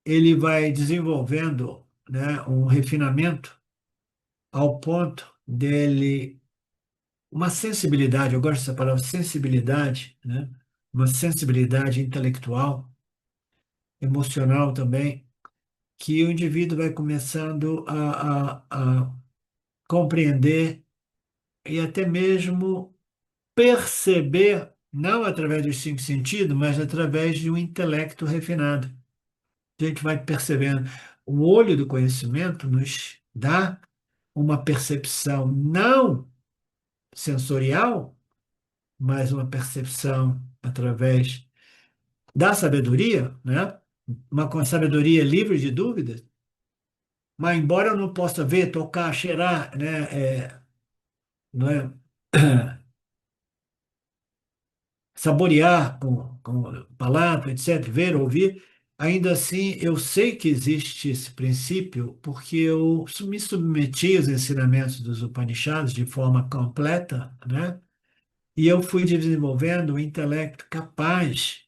ele vai desenvolvendo, né, um refinamento ao ponto dele uma sensibilidade, eu gosto dessa palavra sensibilidade, né? Uma sensibilidade intelectual, emocional também, que o indivíduo vai começando a compreender e até mesmo perceber, não através dos cinco sentidos, mas através de um intelecto refinado. A gente vai percebendo. O olho do conhecimento nos dá uma percepção não sensorial, mas uma percepção através da sabedoria, né? Uma sabedoria livre de dúvidas, mas embora eu não possa ver, tocar, cheirar, né? Não é? Saborear com o palato, etc., ver, ouvir, ainda assim eu sei que existe esse princípio porque eu me submeti aos ensinamentos dos Upanishads de forma completa, né? E eu fui desenvolvendo um intelecto capaz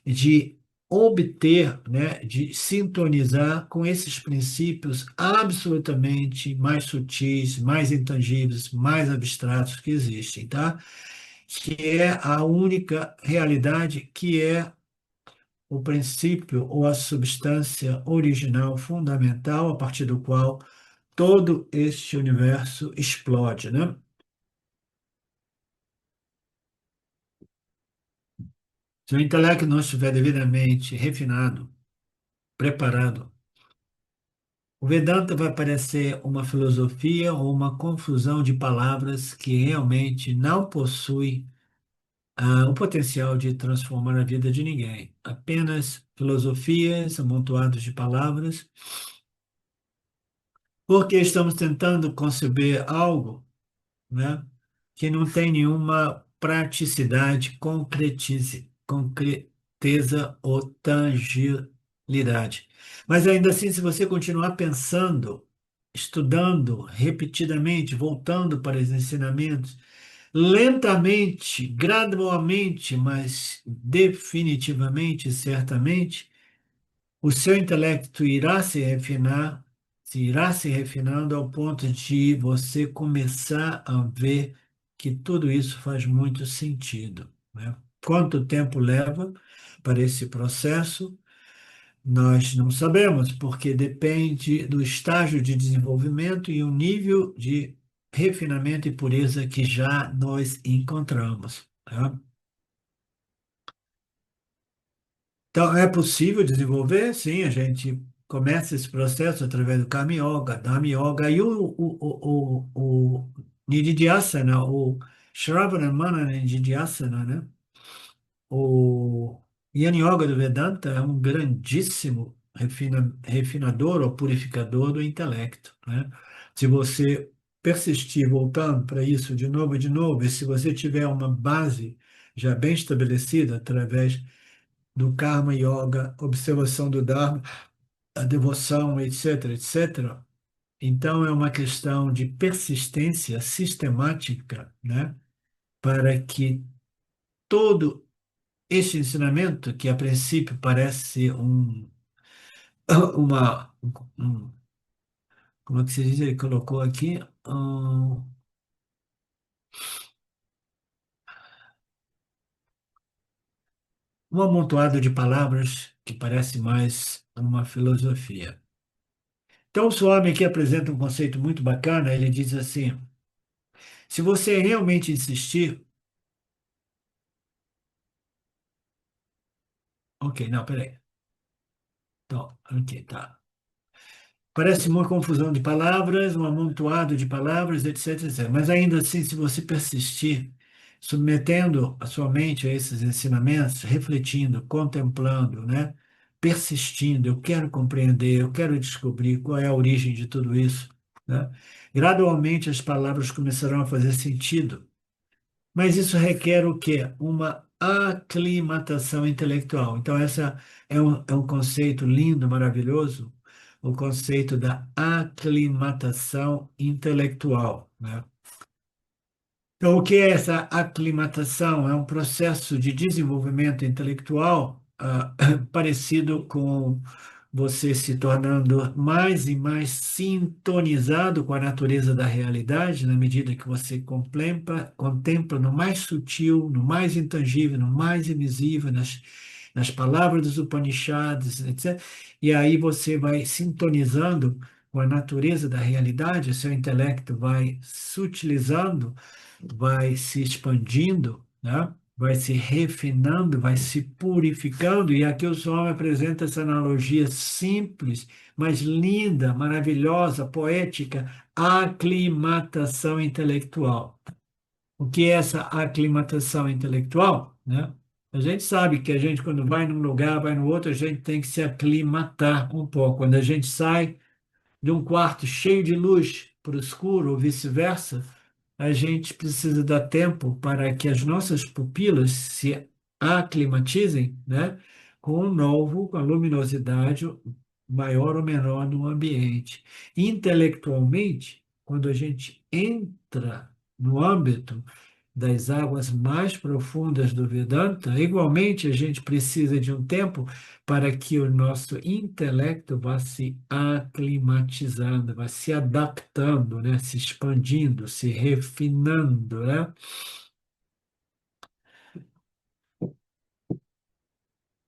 de obter, né, de sintonizar com esses princípios absolutamente mais sutis, mais intangíveis, mais abstratos que existem, tá? Que é a única realidade que é o princípio ou a substância original fundamental a partir do qual todo este universo explode, né? Se o intelecto não estiver devidamente refinado, preparado, o Vedanta vai parecer uma filosofia ou uma confusão de palavras que realmente não possui o potencial de transformar a vida de ninguém. Apenas filosofias, amontoados de palavras, porque estamos tentando conceber algo, né, que não tem nenhuma praticidade, concreteza ou tangibilidade. Mas ainda assim, se você continuar pensando, estudando repetidamente, voltando para os ensinamentos, lentamente, gradualmente, mas definitivamente, certamente, o seu intelecto irá se refinar, se irá se refinando ao ponto de você começar a ver que tudo isso faz muito sentido, né? Quanto tempo leva para esse processo? Nós não sabemos, porque depende do estágio de desenvolvimento e o nível de refinamento e pureza que já nós encontramos, tá? Então, é possível desenvolver? Sim, a gente começa esse processo através do Karma Yoga, Dhamma Yoga e o Nididhyasana, o Shravana Manana Nididhyasana, né? O Yin Yoga do Vedanta é um grandíssimo refinador ou purificador do intelecto, né? Se você persistir voltando para isso de novo, e se você tiver uma base já bem estabelecida através do Karma Yoga, observação do Dharma, a devoção, etc., etc., então é uma questão de persistência sistemática, né? Para que todo este ensinamento, que a princípio parece uma, um, como é que se diz? Ele colocou aqui um amontoado de palavras que parece mais uma filosofia. Então, o Swami aqui apresenta um conceito muito bacana. Ele diz assim: se você realmente insistir, ok, não, peraí. Então, ok, tá. Parece uma confusão de palavras, um amontoado de palavras, etc, etc. Mas ainda assim, se você persistir, submetendo a sua mente a esses ensinamentos, refletindo, contemplando, né? Persistindo, eu quero compreender, eu quero descobrir qual é a origem de tudo isso, né? Gradualmente as palavras começarão a fazer sentido, mas isso requer o quê? Uma aclimatação intelectual. Então, essa é um conceito lindo, maravilhoso, o conceito da aclimatação intelectual, né? Então, o que é essa aclimatação? É um processo de desenvolvimento intelectual, parecido com você se tornando mais e mais sintonizado com a natureza da realidade, na medida que você contempla no mais sutil, no mais intangível, no mais invisível, nas palavras dos Upanishads, etc. E aí você vai sintonizando com a natureza da realidade, o seu intelecto vai sutilizando, vai se expandindo, né? Vai se refinando, vai se purificando. E aqui o Swami apresenta essa analogia simples, mas linda, maravilhosa, poética, aclimatação intelectual. O que é essa aclimatação intelectual, né? A gente sabe que a gente, quando vai num lugar, vai no outro, a gente tem que se aclimatar um pouco. Quando a gente sai de um quarto cheio de luz para o escuro, ou vice-versa, a gente precisa dar tempo para que as nossas pupilas se aclimatizem, né, com um novo, com a luminosidade maior ou menor no ambiente. Intelectualmente, quando a gente entra no âmbito das águas mais profundas do Vedanta, igualmente a gente precisa de um tempo para que o nosso intelecto vá se aclimatizando, vá se adaptando, né? Se expandindo, se refinando, né?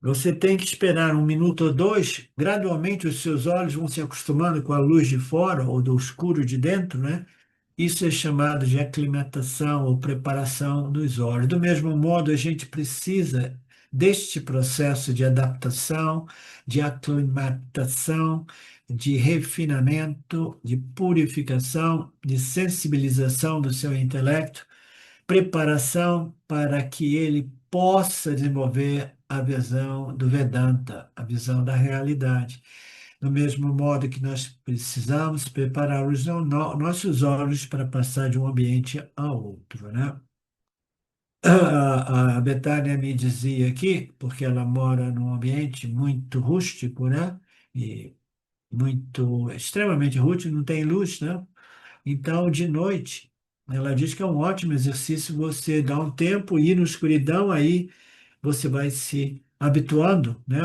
Você tem que esperar um minuto ou dois, gradualmente os seus olhos vão se acostumando com a luz de fora ou do escuro de dentro, né? Isso é chamado de aclimatação ou preparação dos olhos. Do mesmo modo, a gente precisa deste processo de adaptação, de aclimatação, de refinamento, de purificação, de sensibilização do seu intelecto, preparação para que ele possa desenvolver a visão do Vedanta, a visão da realidade. Do mesmo modo que nós precisamos preparar os nossos olhos para passar de um ambiente a outro, né? A Betânia me dizia aqui, porque ela mora num ambiente muito rústico, né? E muito, extremamente rústico, não tem luz, né? Então, de noite, ela diz que é um ótimo exercício você dar um tempo, ir na escuridão, aí você vai se habituando, né?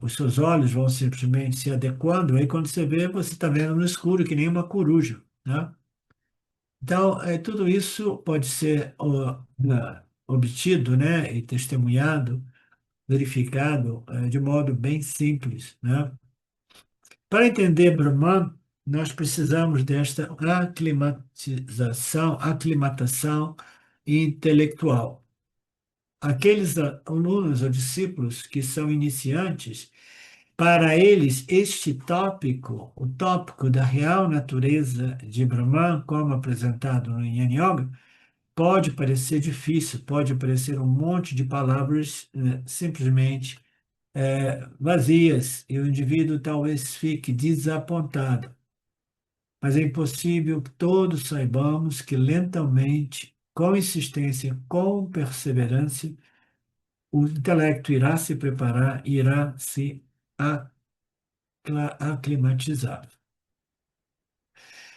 Os seus olhos vão simplesmente se adequando, aí quando você vê, você está vendo no escuro, que nem uma coruja, né? Então, tudo isso pode ser obtido, né? E testemunhado, verificado, de modo bem simples, né? Para entender Brahman, nós precisamos desta aclimatação intelectual. Aqueles alunos ou discípulos que são iniciantes, para eles, este tópico, o tópico da real natureza de Brahman, como apresentado no Yin Yoga, pode parecer difícil, pode parecer um monte de palavras simplesmente vazias, e o indivíduo talvez fique desapontado. Mas é impossível que todos saibamos que lentamente, com insistência, com perseverança, o intelecto irá se preparar, irá se aclimatizar.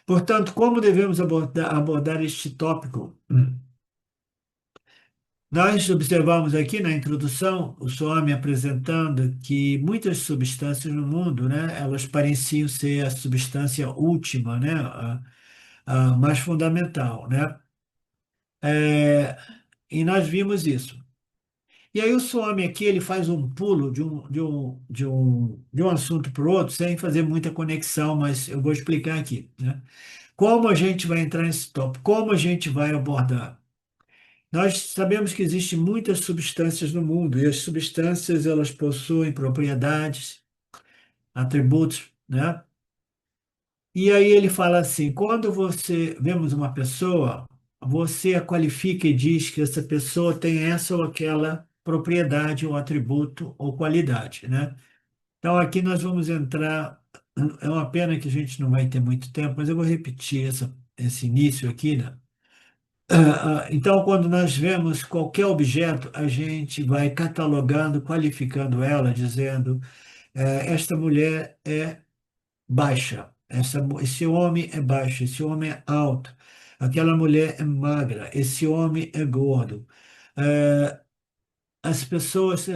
Portanto, como devemos abordar este tópico? Nós observamos aqui na introdução o Swami apresentando que muitas substâncias no mundo, né, elas pareciam ser a substância última, né, a mais fundamental, né? E nós vimos isso. E aí o Swami aqui ele faz um pulo de um assunto para o outro sem fazer muita conexão, mas eu vou explicar aqui, né? Como a gente vai entrar nesse tópico? Como a gente vai abordar? Nós sabemos que existem muitas substâncias no mundo e as substâncias elas possuem propriedades, atributos, né? E aí ele fala assim: quando você vemos uma pessoa, você a qualifica e diz que essa pessoa tem essa ou aquela propriedade ou atributo ou qualidade, né? Então aqui nós vamos entrar. É uma pena que a gente não vai ter muito tempo, mas eu vou repetir esse início aqui, né? Então, quando nós vemos qualquer objeto, a gente vai catalogando, qualificando ela, dizendo: esta mulher é baixa, esse homem é baixo, esse homem é alto, aquela mulher é magra, esse homem é gordo. Eh, as pessoas,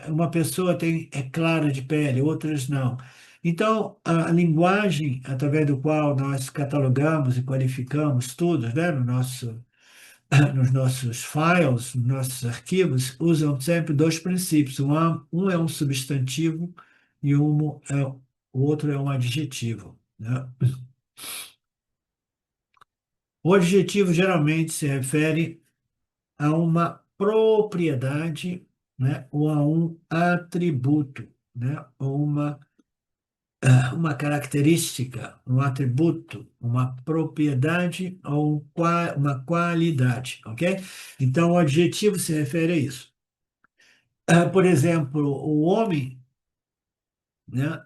uma pessoa é clara de pele, outras não. Então, a linguagem através do qual nós catalogamos e qualificamos tudo, né, nos nossos files, nos nossos arquivos, usam sempre dois princípios. Um é um substantivo e o outro é um adjetivo, né? O adjetivo geralmente se refere a uma propriedade, né? Ou a um atributo, né? Ou uma característica, um atributo, uma propriedade ou uma qualidade, ok? Então, o adjetivo se refere a isso. Por exemplo, o homem, né,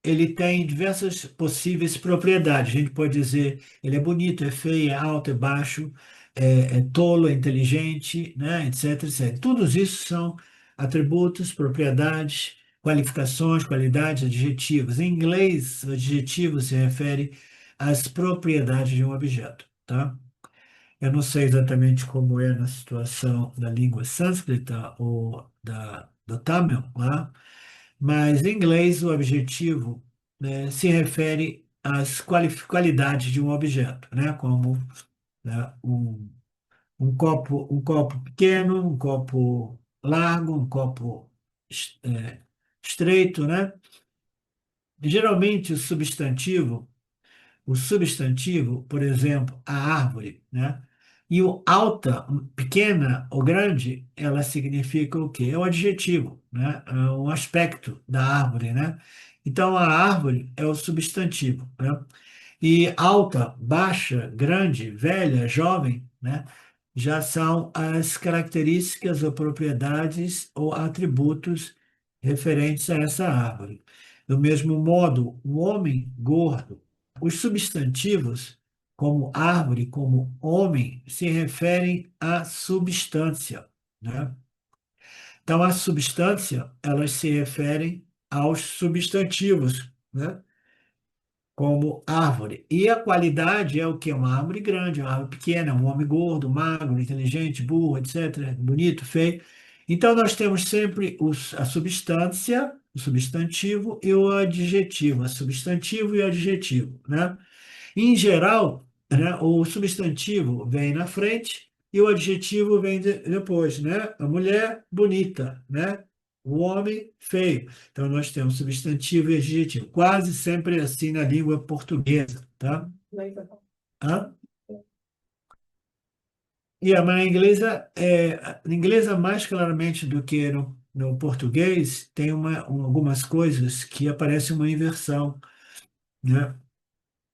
ele tem diversas possíveis propriedades. A gente pode dizer ele é bonito, é feio, é alto, é baixo, é tolo, é inteligente, né, etc, etc. Todos isso são atributos, propriedades, qualificações, qualidades, adjetivos. Em inglês, o adjetivo se refere às propriedades de um objeto, tá? Eu não sei exatamente como é na situação da língua sânscrita ou do Tamil, lá, mas em inglês o objetivo, né, se refere às qualidades de um objeto, né, como, né, um copo pequeno, um copo largo, um copo é, estreito, né? Geralmente o substantivo, por exemplo, a árvore, né? E o alta, pequena ou grande, ela significa o quê? É o adjetivo, né? É um aspecto da árvore, né? Então, a árvore é o substantivo, né? E alta, baixa, grande, velha, jovem, né? Já são as características ou propriedades ou atributos referentes a essa árvore. Do mesmo modo, o homem gordo, os substantivos, como árvore, como homem, se referem à substância, né? Então, a substância, elas se referem aos substantivos, né? Como árvore. E a qualidade é o quê? Uma árvore grande, uma árvore pequena, um homem gordo, magro, inteligente, burro, etc., bonito, feio. Então, nós temos sempre a substância, o substantivo e o adjetivo, a substantivo e o adjetivo, né? Em geral, né, o substantivo vem na frente e o adjetivo vem depois, né? A mulher, bonita, né? O homem, feio. Então, nós temos substantivo e adjetivo. Quase sempre assim na língua portuguesa, tá? Hã? Mas na inglesa mais claramente do que no português, tem algumas coisas que aparece uma inversão, né?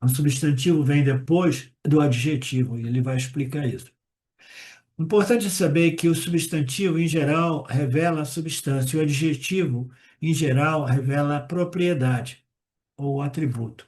O substantivo vem depois do adjetivo, e ele vai explicar isso. Importante saber que o substantivo, em geral, revela a substância, e o adjetivo, em geral, revela a propriedade ou atributo.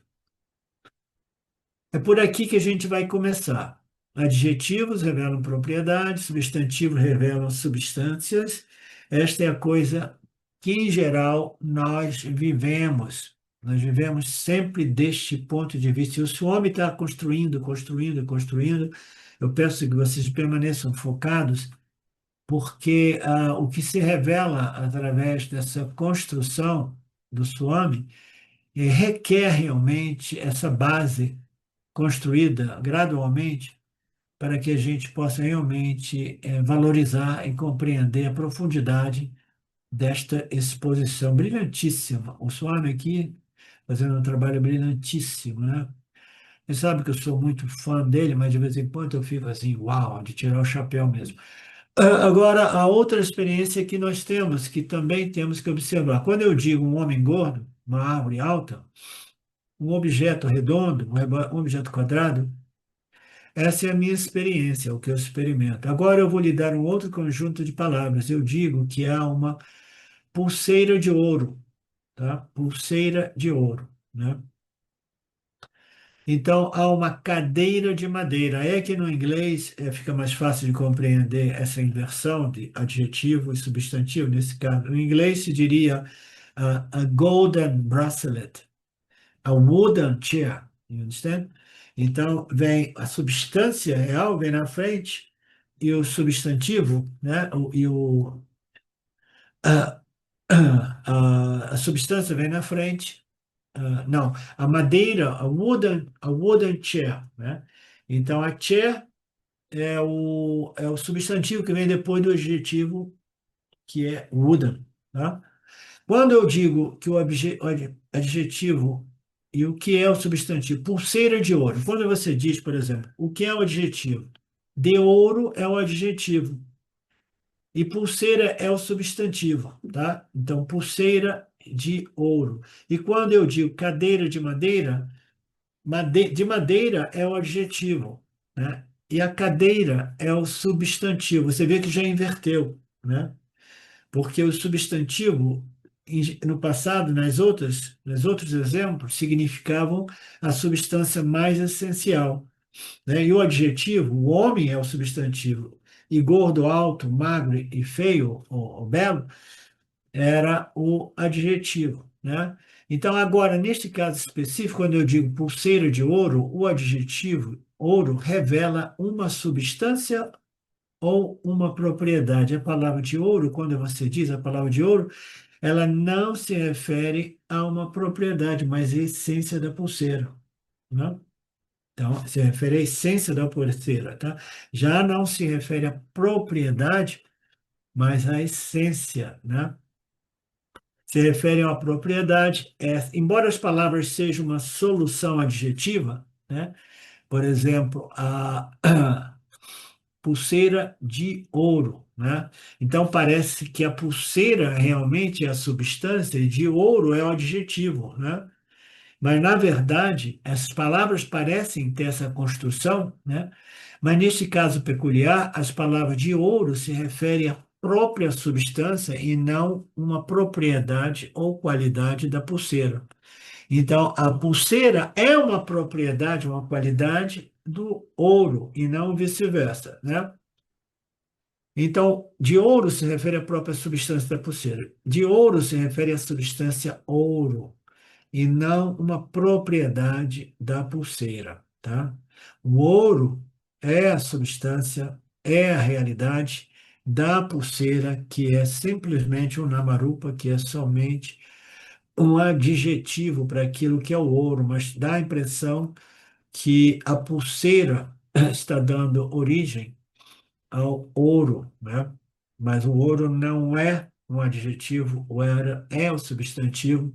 É por aqui que a gente vai começar. Adjetivos revelam propriedades, substantivos revelam substâncias. Esta é a coisa que, em geral, nós vivemos. Nós vivemos sempre deste ponto de vista. E se o homem está construindo, construindo, construindo, eu peço que vocês permaneçam focados, porque o que se revela através dessa construção do Swami requer realmente essa base construída gradualmente para que a gente possa realmente valorizar e compreender a profundidade desta exposição brilhantíssima. O Swami aqui fazendo um trabalho brilhantíssimo, né? Você sabe que eu sou muito fã dele, mas de vez em quando eu fico assim, uau, de tirar o chapéu mesmo. Agora, a outra experiência que nós temos, que também temos que observar. Quando eu digo um homem gordo, uma árvore alta, um objeto redondo, um objeto quadrado, essa é a minha experiência, o que eu experimento. Agora eu vou lhe dar um outro conjunto de palavras. Eu digo que há uma pulseira de ouro, tá? Pulseira de ouro, né? Então, há uma cadeira de madeira. É que no inglês fica mais fácil de compreender essa inversão de adjetivo e substantivo, nesse caso. No inglês se diria a golden bracelet, a wooden chair, you understand? Então, vem a substância real, vem na frente, e o substantivo, né? A, a substância vem na frente. Não, a madeira, a wooden chair, né? Então, a chair é o substantivo que vem depois do adjetivo, que é wooden, tá? Quando eu digo que o adjetivo e o que é o substantivo, pulseira de ouro. Quando você diz, por exemplo, o que é o adjetivo? De ouro é o adjetivo e pulseira é o substantivo, tá? Então, pulseira de ouro. E quando eu digo cadeira de madeira, de madeira é o adjetivo, né? E a cadeira é o substantivo. Você vê que já inverteu, né? Porque o substantivo, no passado, nos outros exemplos, significavam a substância mais essencial, né? E o adjetivo, o homem é o substantivo, e gordo, alto, magro e feio, ou belo, era o adjetivo, né? Então, agora, neste caso específico, quando eu digo pulseira de ouro, o adjetivo ouro revela uma substância ou uma propriedade. A palavra de ouro, quando você diz a palavra de ouro, ela não se refere a uma propriedade, mas à essência da pulseira, né? Então, se refere à essência da pulseira, tá? Já não se refere à propriedade, mas à essência, né? Se refere a uma propriedade, embora as palavras sejam uma solução adjetiva, né? Por exemplo, pulseira de ouro, né? Então parece que a pulseira realmente é a substância e de ouro é o adjetivo, né? Mas, na verdade, essas palavras parecem ter essa construção, né? Mas, nesse caso peculiar, as palavras de ouro se referem à própria substância e não uma propriedade ou qualidade da pulseira. Então, a pulseira é uma propriedade, uma qualidade do ouro e não vice-versa, né? Então, de ouro se refere à própria substância da pulseira. De ouro se refere à substância ouro e não uma propriedade da pulseira, tá? O ouro é a substância, é a realidade da pulseira, que é simplesmente um namarupa, que é somente um adjetivo para aquilo que é o ouro, mas dá a impressão que a pulseira está dando origem ao ouro, né? Mas o ouro não é um adjetivo, o ouro é o substantivo,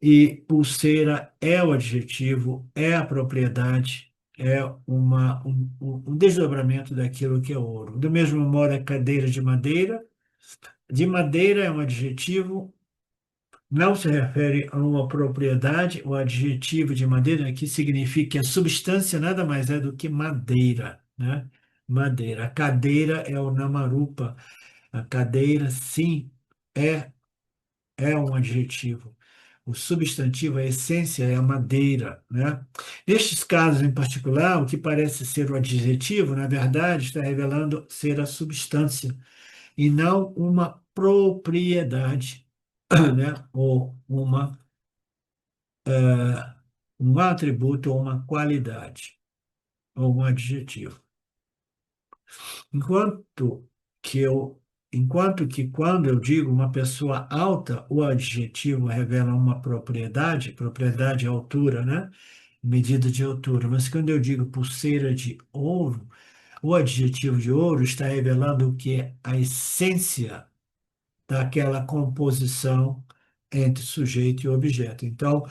e pulseira é o adjetivo, é a propriedade, é um desdobramento daquilo que é ouro. Do mesmo modo, a cadeira de madeira é um adjetivo, não se refere a uma propriedade. O adjetivo de madeira aqui significa que a substância nada mais é do que madeira, né? Madeira. A cadeira é o namarupa. A cadeira, sim, é, é um adjetivo. O substantivo, a essência, é a madeira, né? Nestes casos em particular, o que parece ser o adjetivo, na verdade, está revelando ser a substância e não uma propriedade, né? Ou um atributo ou uma qualidade, ou um adjetivo. Enquanto que eu, enquanto que quando eu digo uma pessoa alta, o adjetivo revela uma propriedade, propriedade é altura, né? Medida de altura. Mas quando eu digo pulseira de ouro, o adjetivo de ouro está revelando o que é a essência daquela composição entre sujeito e objeto. Então,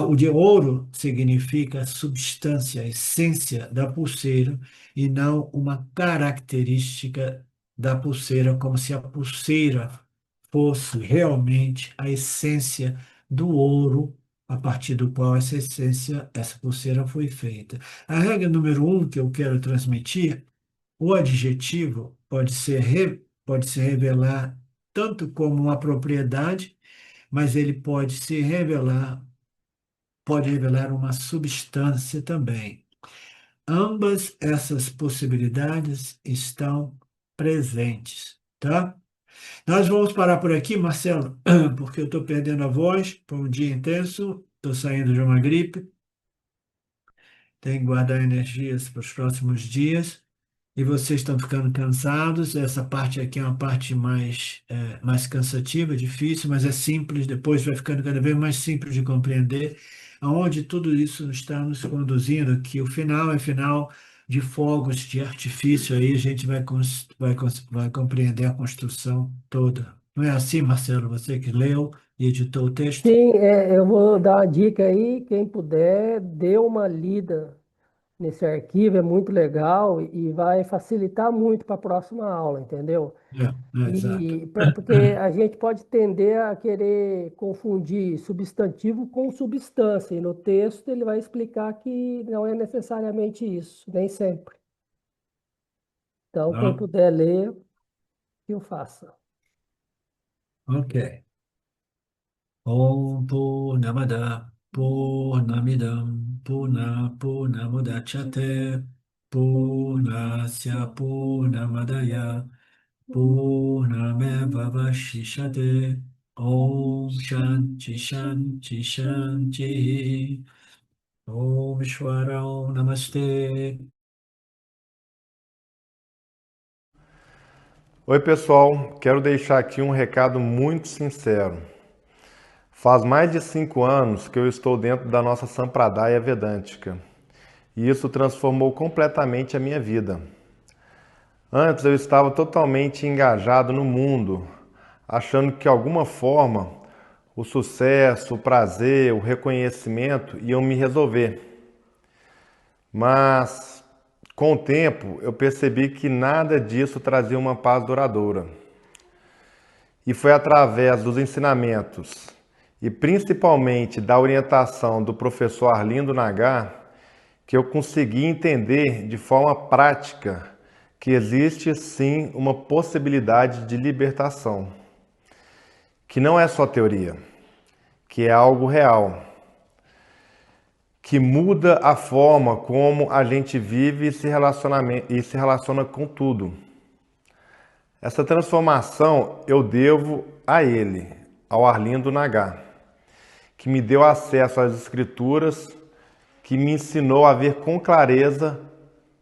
o de ouro significa a substância, a essência da pulseira e não uma característica da pulseira, como se a pulseira fosse realmente a essência do ouro a partir do qual essa essência, essa pulseira foi feita. A regra número um que eu quero transmitir, o adjetivo pode se revelar tanto como uma propriedade, mas ele pode revelar uma substância também. Ambas essas possibilidades estão presentes, tá? Nós vamos parar por aqui, Marcelo, porque eu estou perdendo a voz, foi um dia intenso, estou saindo de uma gripe, tenho que guardar energias para os próximos dias. E vocês estão ficando cansados. Essa parte aqui é uma parte mais cansativa, difícil, mas é simples. Depois vai ficando cada vez mais simples de compreender aonde tudo isso está nos conduzindo, que o final é final de fogos de artifício. Aí a gente vai compreender a construção toda. Não é assim, Marcelo? Você que leu e editou o texto? Sim, eu vou dar uma dica aí, quem puder, dê uma lida nesse arquivo, é muito legal e vai facilitar muito para a próxima aula, entendeu? Exato. Porque a gente pode tender a querer confundir substantivo com substância, e no texto ele vai explicar que não é necessariamente isso, nem sempre. Então, quem Tá? puder ler, que o faça. Ok. Om Purnamada Purnamidam Purnamudachyate Purnasya Purnamadaya Purnameva Vashishate Om Shanti Shanti Shanti Om Ishvara Om Namaste. Oi, pessoal. Quero deixar aqui um recado muito sincero. Faz mais de 5 anos que eu estou dentro da nossa Sampradaya Vedântica e isso transformou completamente a minha vida. Antes eu estava totalmente engajado no mundo, achando que de alguma forma o sucesso, o prazer, o reconhecimento iam me resolver. Mas Com o tempo, eu percebi que nada disso trazia uma paz duradoura. E foi através dos ensinamentos e principalmente da orientação do professor Arlindo Nagar que eu consegui entender de forma prática que existe sim uma possibilidade de libertação, que não é só teoria, que é algo real, que muda a forma como a gente vive e se relaciona com tudo. Essa transformação eu devo a ele, ao Arlindo Nagar, que me deu acesso às escrituras, que me ensinou a ver com clareza,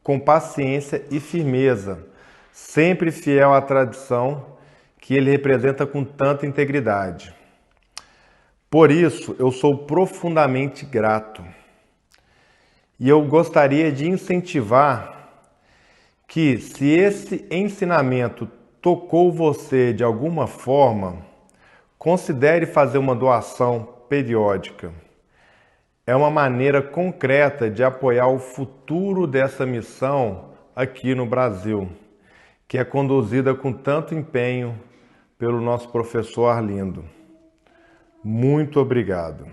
com paciência e firmeza, sempre fiel à tradição que ele representa com tanta integridade. Por isso, eu sou profundamente grato. E eu gostaria de incentivar que, se esse ensinamento tocou você de alguma forma, considere fazer uma doação periódica. É uma maneira concreta de apoiar o futuro dessa missão aqui no Brasil, que é conduzida com tanto empenho pelo nosso professor Arlindo. Muito obrigado.